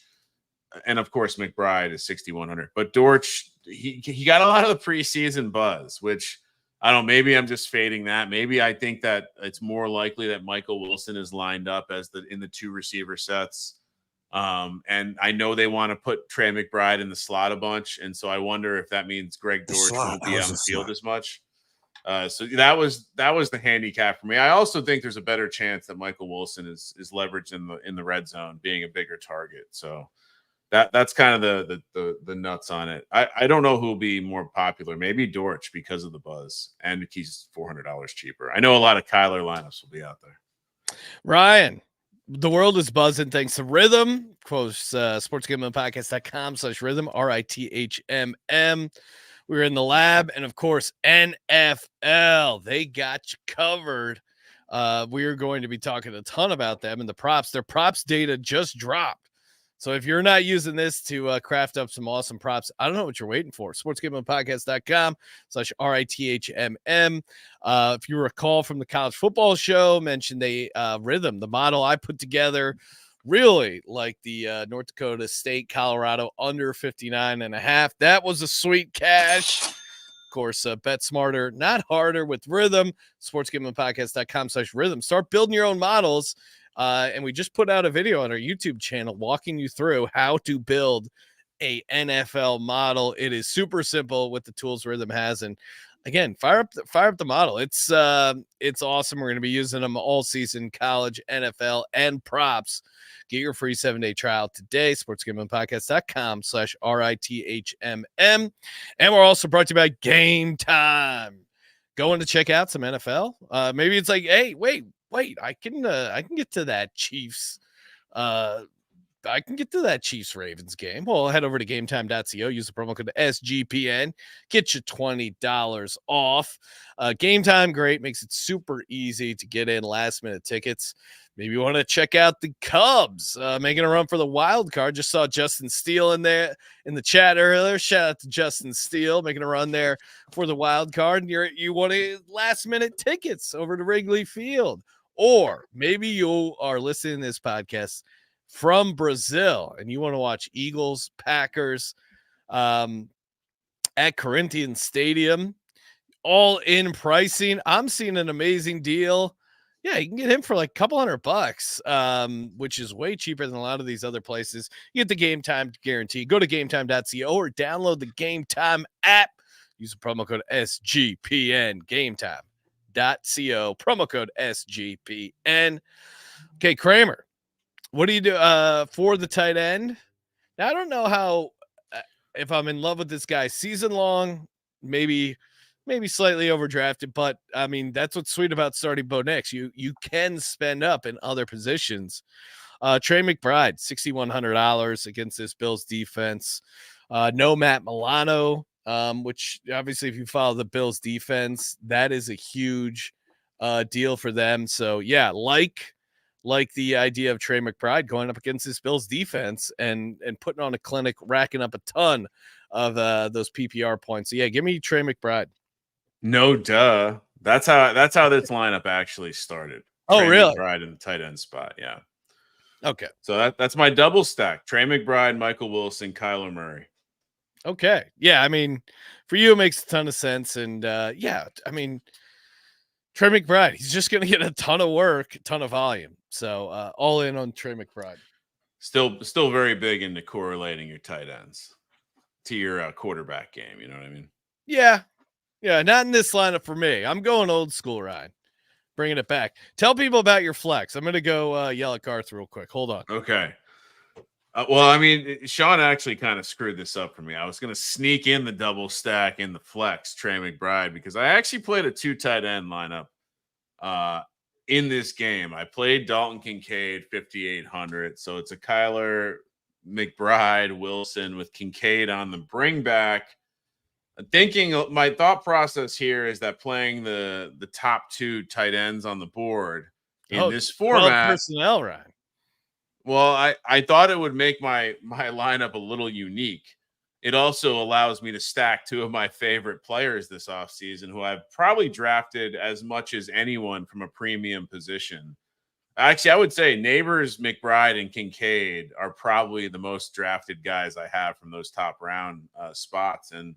And of course, McBride is 6,100. But Dortch, he got a lot of the preseason buzz, which I don't know. Maybe I'm just fading that. Maybe I think that it's more likely that Michael Wilson is lined up as in the 2 receiver sets. And I know they want to put Trey McBride in the slot a bunch, and so I wonder if that means Greg Dortch won't be on the field as much. So that was the handicap for me. I also think there's a better chance that Michael Wilson is leveraged in the red zone, being a bigger target. So. That's kind of the nuts on it. I don't know who will be more popular. Maybe Dortch because of the buzz, and he's $400 cheaper. I know a lot of Kyler lineups will be out there. Ryan, the world is buzzing thanks to Rhythm. Quote sportsgamblingpodcast.com/rhythm, RITHMM. We're in the lab, and of course, NFL. They got you covered. We are going to be talking a ton about them and the props. Their props data just dropped. So if you're not using this to craft up some awesome props, I don't know what you're waiting for. sportsgamblingpodcast.com/RITHMM. If you recall from the college football show, mentioned Rhythm, the model I put together, really like the North Dakota State, Colorado under 59.5. That was a sweet cash. Of course, bet smarter, not harder with Rhythm. sportsgamblingpodcast.com/rhythm. Start building your own models. And we just put out a video on our YouTube channel walking you through how to build a NFL model. It is super simple with the tools Rhythm has. And again, fire up the model. It's awesome. We're going to be using them all season, college, NFL, and props. Get your free 7-day trial today. sportsgamblingpodcast.com/RITHMM. And we're also brought to you by Game Time. Going to check out some NFL. Maybe it's like, hey, wait, I can get to that Chiefs I can get to that Chiefs Ravens game. Well, head over to gametime.co, use the promo code SGPN, get you $20 off. Game Time, great, makes it super easy to get in last minute tickets. Maybe you want to check out the Cubs making a run for the wild card. Just saw Justin Steele in there in the chat earlier. Shout out to Justin Steele making a run there for the wild card. And you want last minute tickets over to Wrigley Field. Or maybe you are listening to this podcast from Brazil and you want to watch Eagles, Packers at Corinthians Stadium. All in pricing. I'm seeing an amazing deal. Yeah, you can get him for like a couple $100, which is way cheaper than a lot of these other places. You get the Game Time guarantee. Go to gametime.co or download the Game Time app. Use the promo code SGPN. Gametime.co. Promo code SGPN. Okay, Kramer, what do you do for the tight end? Now, I don't know how, if I'm in love with this guy season long, maybe slightly overdrafted, but I mean, that's what's sweet about starting Bo Nix. You can spend up in other positions. Trey McBride, $6,100 against this Bills defense. No Matt Milano, which obviously if you follow the Bills defense, that is a huge deal for them. So yeah, like the idea of Trey McBride going up against this Bills defense and putting on a clinic, racking up a ton of those PPR points. So yeah, give me Trey McBride. No duh. That's how this lineup actually started. Oh, Trey really? McBride in the tight end spot. Yeah. Okay. So that's my double stack. Trey McBride, Michael Wilson, Kyler Murray. Okay. Yeah. I mean, for you, it makes a ton of sense. And yeah, I mean, Trey McBride, he's just going to get a ton of work, a ton of volume. So all in on Trey McBride. Still very big into correlating your tight ends to your quarterback game. You know what I mean? Yeah. Yeah, not in this lineup for me. I'm going old school, Ryan. Bringing it back. Tell people about your flex. I'm going to go yell at Garth real quick. Hold on. Okay. Well, I mean, Sean actually kind of screwed this up for me. I was going to sneak in the double stack in the flex, Trey McBride, because I actually played a 2 tight end lineup in this game. I played Dalton Kincaid, 5,800. So it's a Kyler, McBride, Wilson with Kincaid on the bring back. Thinking my thought process here is that playing the top 2 tight ends on the board in this format personnel, right? Well, I thought it would make my lineup a little unique. It also allows me to stack 2 of my favorite players this offseason who I've probably drafted as much as anyone from a premium position. Actually, I would say Neighbors, McBride, and Kincaid are probably the most drafted guys I have from those top round spots. And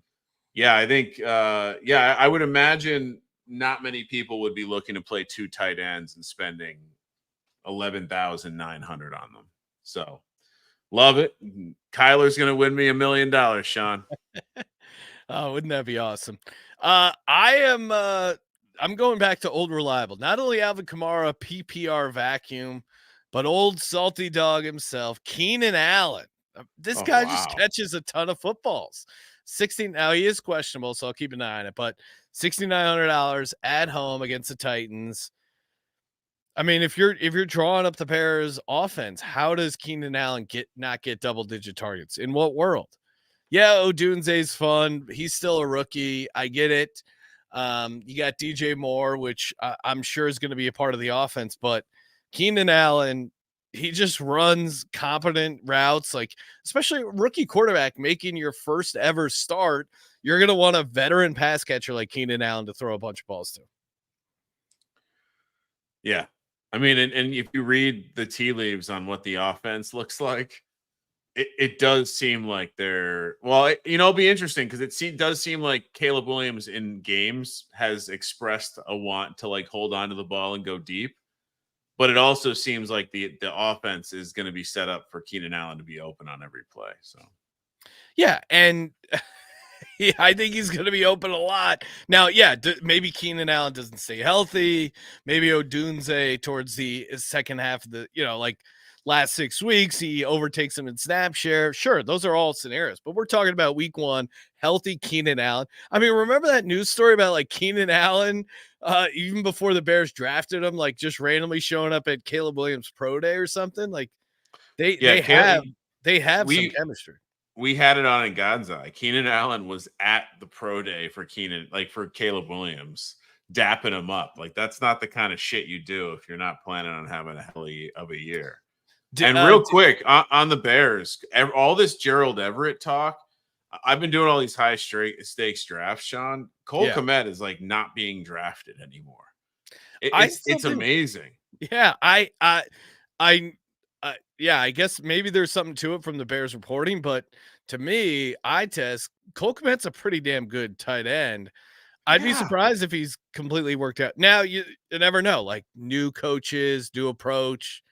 yeah, I think, I would imagine not many people would be looking to play 2 tight ends and spending $11,900 on them. So love it. Kyler's going to win me $1 million, Sean. Oh, wouldn't that be awesome? I'm going back to old reliable. Not only Alvin Kamara, PPR vacuum, but old salty dog himself, Keenan Allen. This guy just catches a ton of footballs. 16. Now he is questionable, so I'll keep an eye on it. But $6,900 at home against the Titans. I mean, if you're drawing up the Bears' offense, how does Keenan Allen not get double-digit targets? In what world? Yeah, Odunze's fun. He's still a rookie. I get it. You got DJ Moore, which I'm sure is going to be a part of the offense. But Keenan Allen, he just runs competent routes. Like, especially a rookie quarterback making your first ever start, you're going to want a veteran pass catcher like Keenan Allen to throw a bunch of balls to. Yeah. I mean, and if you read the tea leaves on what the offense looks like, it does seem like it'll be interesting because it does seem like Caleb Williams in games has expressed a want to like hold on to the ball and go deep. But it also seems like the offense is going to be set up for Keenan Allen to be open on every play. So, yeah, and I think he's going to be open a lot. Now, yeah, maybe Keenan Allen doesn't stay healthy. Maybe Odunze towards the second half of the, like last 6 weeks, he overtakes him in snap share. Sure, those are all scenarios. But we're talking about week 1, healthy Keenan Allen. I mean, remember that news story about like Keenan Allen, even before the Bears drafted him, like just randomly showing up at Caleb Williams' pro day or something? Like, They have some chemistry. We had it on in God's eye. Keenan Allen was at the pro day for Caleb Williams, dapping him up. Like, that's not the kind of shit you do if you're not planning on having a hell of a year. And real quick on the Bears, all this Gerald Everett talk. I've been doing all these high stakes drafts, Sean. Cole Kmet is like not being drafted anymore. It's amazing. Yeah, I guess maybe there's something to it from the Bears reporting, but to me, Cole Kmet's a pretty damn good tight end. I'd be surprised if he's completely worked out. Now you never know, like new coaches, new approach.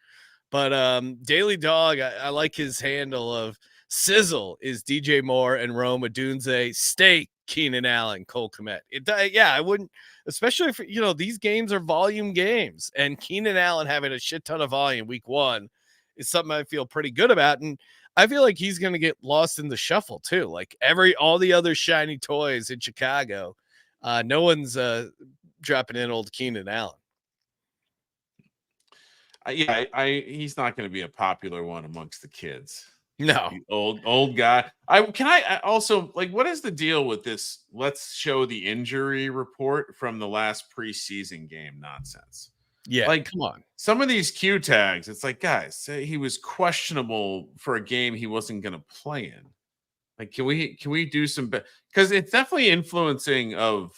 But Daily Dog, I like his handle of Sizzle is DJ Moore and Rome Odunze, Steak, Keenan Allen, Cole Kmet. I wouldn't, especially if these games are volume games, and Keenan Allen having a shit ton of volume week 1 is something I feel pretty good about. And I feel like he's going to get lost in the shuffle too. Like all the other shiny toys in Chicago, no one's dropping in old Keenan Allen. He's not going to be a popular one amongst the kids. No, old guy. I also, like, what is the deal with this? Let's show the injury report from the last preseason game nonsense. Yeah, like, come on. Some of these Q tags, it's like, guys, he was questionable for a game he wasn't going to play in. Like, can we do some because it's definitely influencing of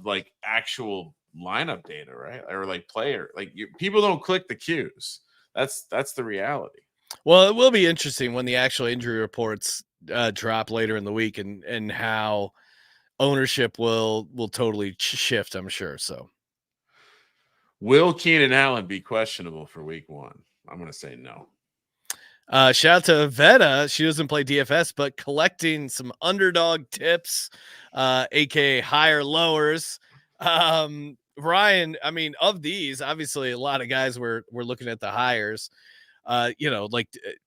like actual lineup data, right? Or like player, like people don't click the Qs. That's the reality. Well, it will be interesting when the actual injury reports drop later in the week, and how ownership will totally shift, I'm sure. So, will Keenan Allen be questionable for week 1? I'm going to say no. Shout out to Veta. She doesn't play DFS, but collecting some underdog tips, aka higher lowers. Ryan, I mean, of these, obviously a lot of guys were looking at the hires. Jalen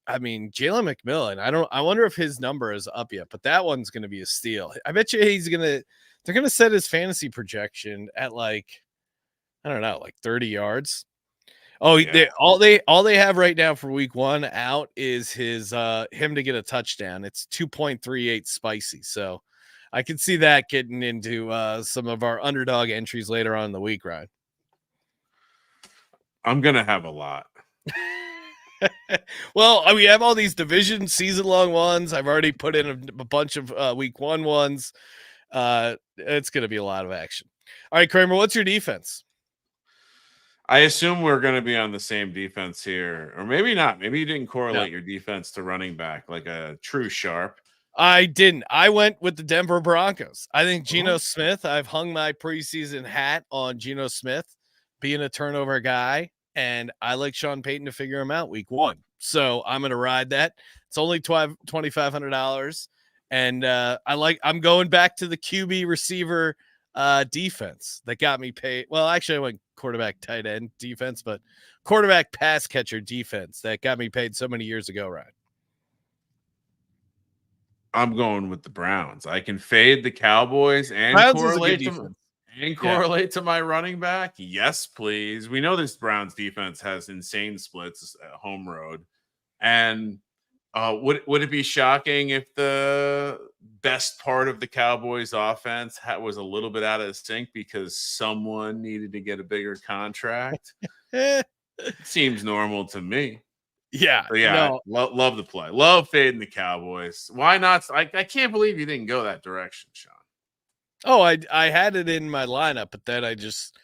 McMillan. I wonder if his number is up yet, but that one's going to be a steal. I bet you they're going to set his fantasy projection at like 30 yards. Oh, yeah. All they have right now for week 1 out is him to get a touchdown. It's 2.38 spicy. So I can see that getting into some of our underdog entries later on in the week, Ryan. I'm going to have a lot. Well, we have all these division season-long ones. I've already put in a bunch of week 1 ones. It's going to be a lot of action. All right, Kramer, what's your defense? I assume we're going to be on the same defense here, or maybe not. Maybe you didn't correlate your defense to running back like a true sharp. I didn't. I went with the Denver Broncos. I think Geno Smith, I've hung my preseason hat on Geno Smith being a turnover guy, and I like Sean Payton to figure him out week 1. So I'm going to ride that. It's only $2,500. And I'm going back to the QB receiver defense that got me paid. Well, actually I went quarterback tight end defense, but quarterback pass catcher defense that got me paid so many years ago, Ryan. I'm going with the Browns. I can fade the Cowboys and correlate to my running back. Yes, please. We know this Browns defense has insane splits at home road. And would it be shocking if the best part of the Cowboys offense was a little bit out of sync because someone needed to get a bigger contract? It seems normal to me. Yeah. But yeah, love the play. Love fading the Cowboys. Why not? I can't believe you didn't go that direction, Sean. Oh, I had it in my lineup, but then I just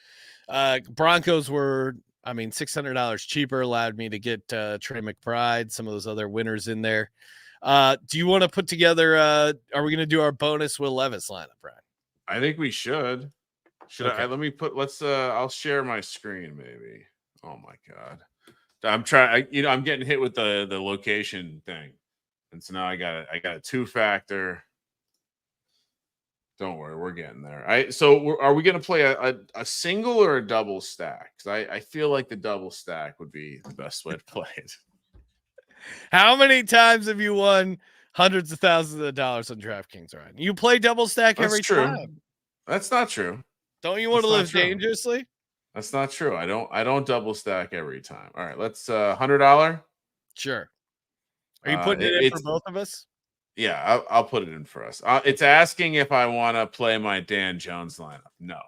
Broncos were, $600 cheaper, allowed me to get Trey McBride, some of those other winners in there. Do you want to put together are we going to do our bonus Will Levis lineup, Brian? I think we should. I'll share my screen maybe. Oh my God. I'm getting hit with the location thing. And so now I got a 2-factor. Don't worry, we're getting there. So are we going to play a single or a double stack? Because I feel like the double stack would be the best way to play it. How many times have you won hundreds of thousands of dollars on DraftKings, Ryan? You play double stack every time. That's not true. Don't you want to live dangerously? That's not true. I don't double stack every time. All right, let's $100. Sure. Are you putting it in for both of us? Yeah, I'll put it in for us. It's asking if I want to play my Dan Jones lineup.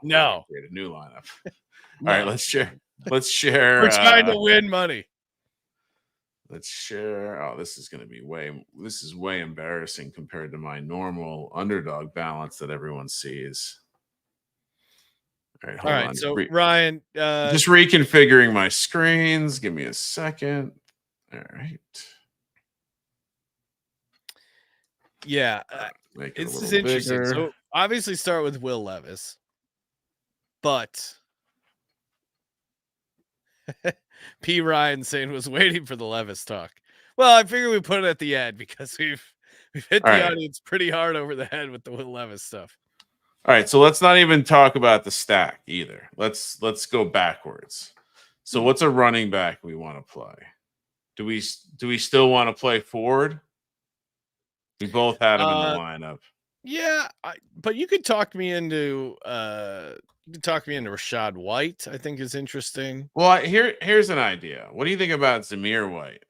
No. Create a new lineup. No. All right, let's share. Let's share. We're trying to win money. Let's share. Oh, this is going to be way embarrassing compared to my normal underdog balance that everyone sees. All right, hold on. So Ryan, just reconfiguring my screens. Give me a second. All right. Yeah, this is interesting. Bigger. So obviously start with Will Levis, but P. Ryan saying was waiting for the Levis talk. Well, I figure we put it at the end because we've hit the audience pretty hard over the head with the Will Levis stuff. All right, so let's not even talk about the stack either. Let's go backwards. So what's a running back we want to play? Do we still want to play Ford? We both had him in the lineup. Yeah, but you could talk me into Rashad White. I think is interesting. Well, here's an idea. What do you think about Zamir White?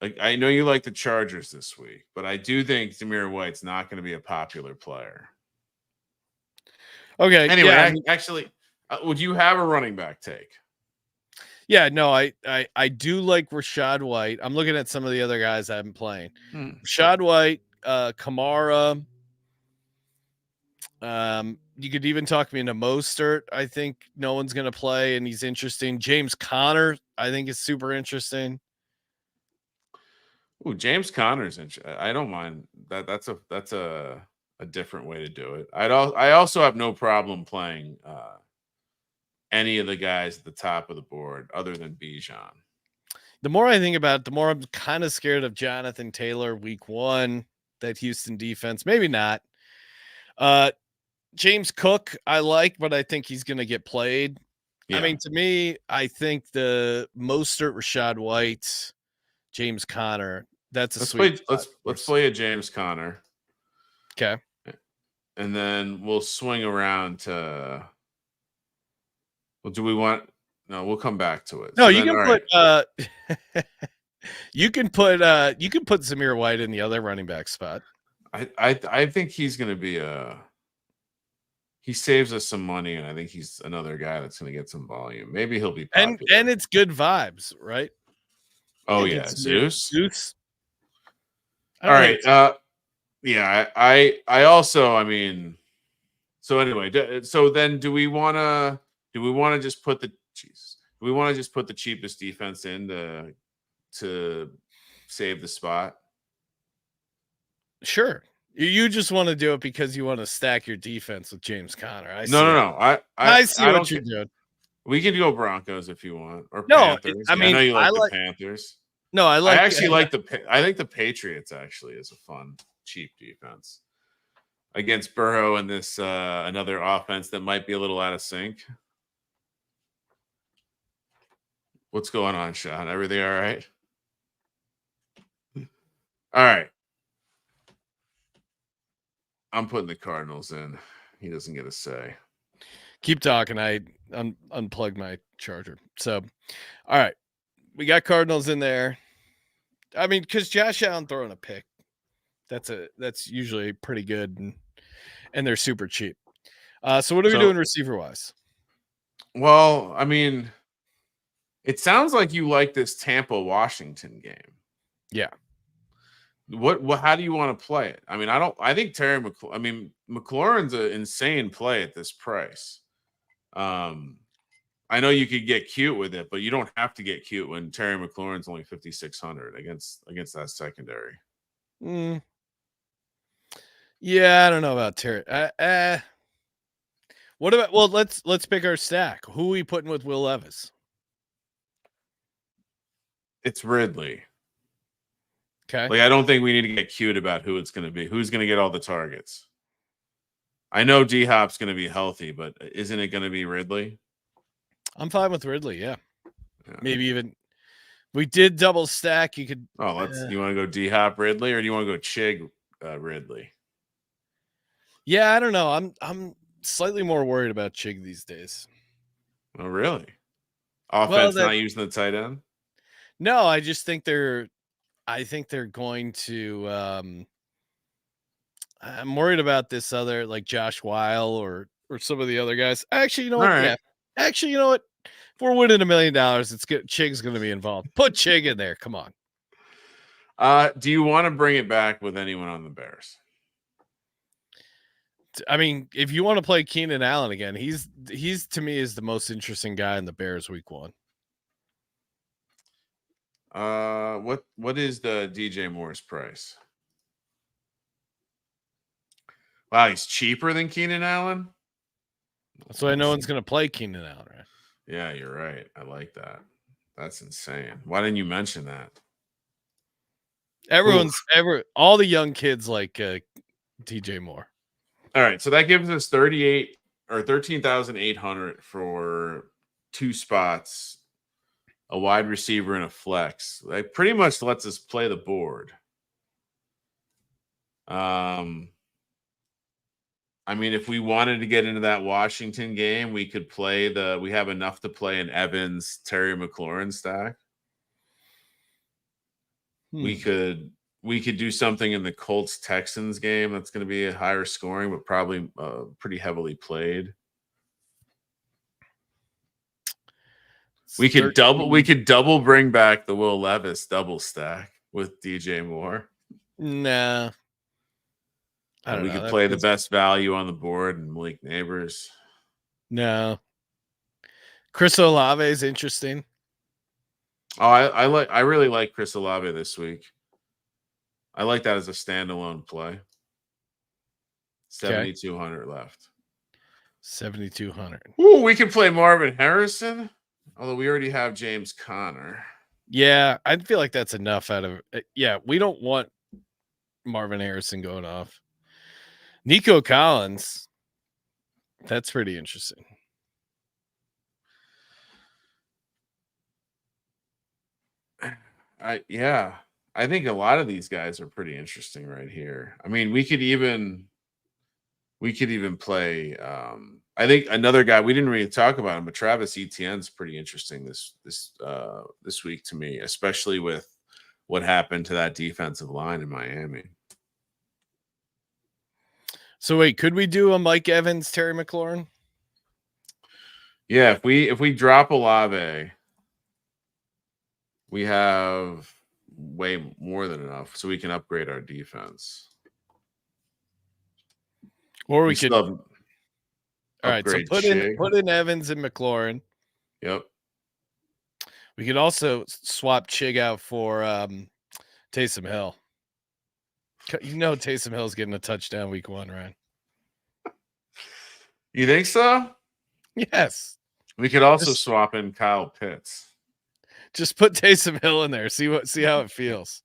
Like, I know you like the Chargers this week, but I do think Zamir White's not going to be a popular player. Okay. Anyway, actually, would you have a running back take? Yeah, no, I do like Rashad White. I'm looking at some of the other guys I've been playing. Rashad White, Kamara. You could even talk me into Mostert. I think no one's going to play, and he's interesting. James Conner, I think, is super interesting. Ooh, James Conner's I don't mind that. That's a different way to do it. I also have no problem playing any of the guys at the top of the board other than Bijan. The more I think about it, the more I'm kind of scared of Jonathan Taylor week 1, that Houston defense. Maybe not. James Cook, I like, but I think he's going to get played. Yeah. I mean, to me, I think the Mostert, Rashad White, James Conner, that's a sweet. Let's play a James Conner. Okay. And then we'll swing around to. Well, do we want? No, we'll come back to it. No, so you can put. You can put Zamir White in the other running back spot. I think he's going to be he saves us some money, and I think he's another guy that's going to get some volume. Maybe he'll be popular. And it's good vibes, right? Oh yeah, Zeus. All right. Yeah, I also, I mean, so anyway, so then do we want to just put the cheapest defense in to save the spot? Sure. You just want to do it because you want to stack your defense with James Conner. No. I see what you're doing. We can go Broncos if you want, or no. Panthers. I mean, I know you like the Panthers. No, I think the Patriots actually is a fun, cheap defense against Burrow and this another offense that might be a little out of sync. What's going on, Sean? Everything all right? All right. I'm putting the Cardinals in. He doesn't get a say. Keep talking. I unplugged my charger. So, all right. We got Cardinals in there. I mean, because Josh Allen throwing a pick, that's usually pretty good, and they're super cheap. So what are we doing receiver-wise? Well, I mean, it sounds like you like this Tampa-Washington game. Yeah. What how do you want to play it? I mean, I think McLaurin's an insane play at this price. I know you could get cute with it, but you don't have to get cute when Terry McLaurin's only 5,600 against that secondary. Yeah, I don't know about Terry. What about? Well, let's pick our stack. Who are we putting with Will Levis? It's Ridley. Okay. Like, I don't think we need to get cute about who it's going to be. Who's going to get all the targets? I know D-Hop's going to be healthy, but isn't it going to be Ridley? I'm fine with Ridley. Yeah. Maybe even we did double stack. You could. Oh, you want to go D-Hop Ridley, or do you want to go Chig Ridley? Yeah, I don't know. I'm slightly more worried about Chig these days. Oh, really? Offense not using the tight end? No, I just think they're going to I'm worried about this other like Josh Weil or some of the other guys. Actually, you know what? All right. Yeah. Actually, you know what? If we're winning $1 million, it's good. Chig's going to be involved. Put Chig in there. Come on. Do you want to bring it back with anyone on the Bears? I mean, if you want to play Keenan Allen again, he's to me is the most interesting guy in the Bears week 1. What is the DJ Moore's price? Wow, he's cheaper than Keenan Allen. That's why no one's going to play Keenan Allen, right? Yeah, you're right. I like that. That's insane. Why didn't you mention that? All the young kids like DJ Moore. All right, so that gives us 38 or 13,800 for 2 spots, a wide receiver and a flex. That pretty much lets us play the board. I mean, if we wanted to get into that Washington game, we could play we have enough to play an Evans, Terry McLaurin stack. We could do something in the Colts Texans game that's going to be a higher scoring, but probably pretty heavily played. We could double bring back the Will Levis double stack with DJ Moore. Nah. And we could play the best value on the board and Malik Neighbors. No. Chris Olave is interesting. Oh, I really like Chris Olave this week. I like that as a standalone play. 7,200 left. 7,200. Ooh, we can play Marvin Harrison, although we already have James Conner. Yeah, I feel like that's enough out of it. Yeah, we don't want Marvin Harrison going off. Nico Collins, that's pretty interesting. I think a lot of these guys are pretty interesting right here. I mean, we could even play. I think another guy we didn't really talk about him, but Travis Etienne's pretty interesting this week to me, especially with what happened to that defensive line in Miami. So wait, could we do a Mike Evans, Terry McLaurin? Yeah, if we drop Olave, we have way more than enough, so we can upgrade our defense. Or we could. All right, so put in Evans and McLaurin. Yep. We could also swap Chig out for Taysom Hill. You know Taysom Hill's getting a touchdown week 1, right? You think so? Yes. We could also swap in Kyle Pitts. Just put Taysom Hill in there. See how it feels.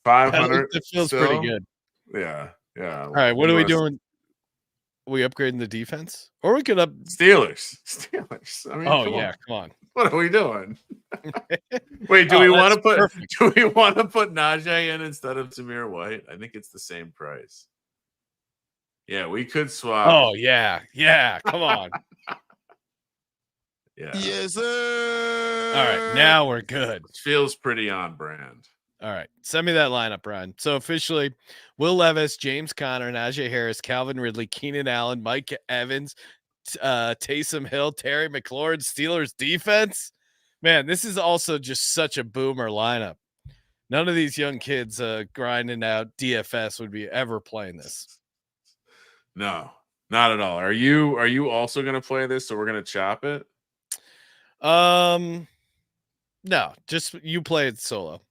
500. It feels pretty good. Yeah. All right, what are we doing? Are we upgrading the defense? Or we could up Steelers. I mean, come on. What are we doing? Wait, do we want to put Najee in instead of Zamir White? I think it's the same price. Yeah, we could swap. Oh, yeah. Come on. Yeah. Yes, sir. All right, now we're good. It feels pretty on brand. All right, send me that lineup, Brian. So officially, Will Levis, James Conner, Najee Harris, Calvin Ridley, Keenan Allen, Mike Evans, Taysom Hill, Terry McLaurin, Steelers defense. Man, this is also just such a boomer lineup. None of these young kids grinding out DFS would be ever playing this. No, not at all. Are you also going to play this? So we're going to chop it? No, just you play it solo.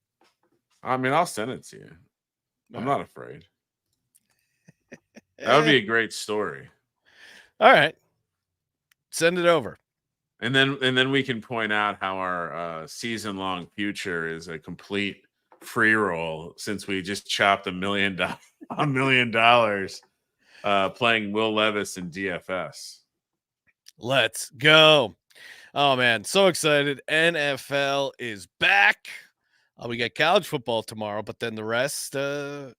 I mean, I'll send it to you. I'm not afraid. That would be a great story. All right. Send it over. And then we can point out how our season-long future is a complete free roll since we just chopped $1 million playing Will Levis in DFS. Let's go. Oh, man, so excited. NFL is back. We got college football tomorrow, but then the rest tomorrow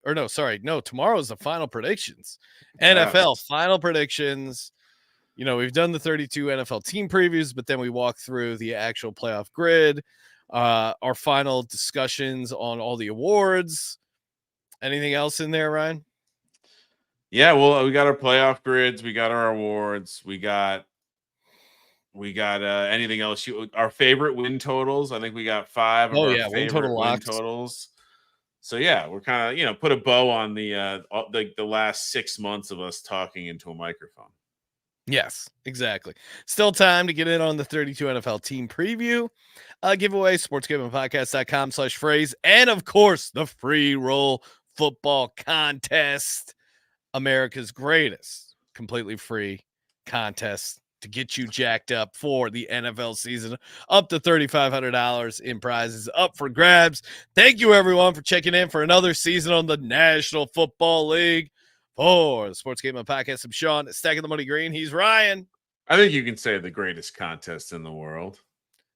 is the final predictions. NFL final predictions. You know, we've done the 32 NFL team previews, but then we walk through the actual playoff grid. our final discussions on all the awards. Anything else in there, Ryan? Yeah, well, we got our playoff grids, we got our awards, we got anything else? Our favorite win totals. I think we got 5 of our favorite win totals. So yeah, we're kind of put a bow on the last 6 months of us talking into a microphone. Yes, exactly. Still time to get in on the 32 NFL team preview giveaway. sportsgamblingpodcast.com/phrase, and of course the Freeroll football contest, America's greatest completely free contest to get you jacked up for the NFL season. Up to $3,500 in prizes up for grabs. Thank you, everyone, for checking in for another season on the National Football League. For the Sports Gambling Podcast, I'm Sean, stacking the money green. He's Ryan. I think you can say the greatest contest in the world.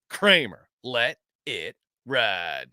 Kramer, let it ride.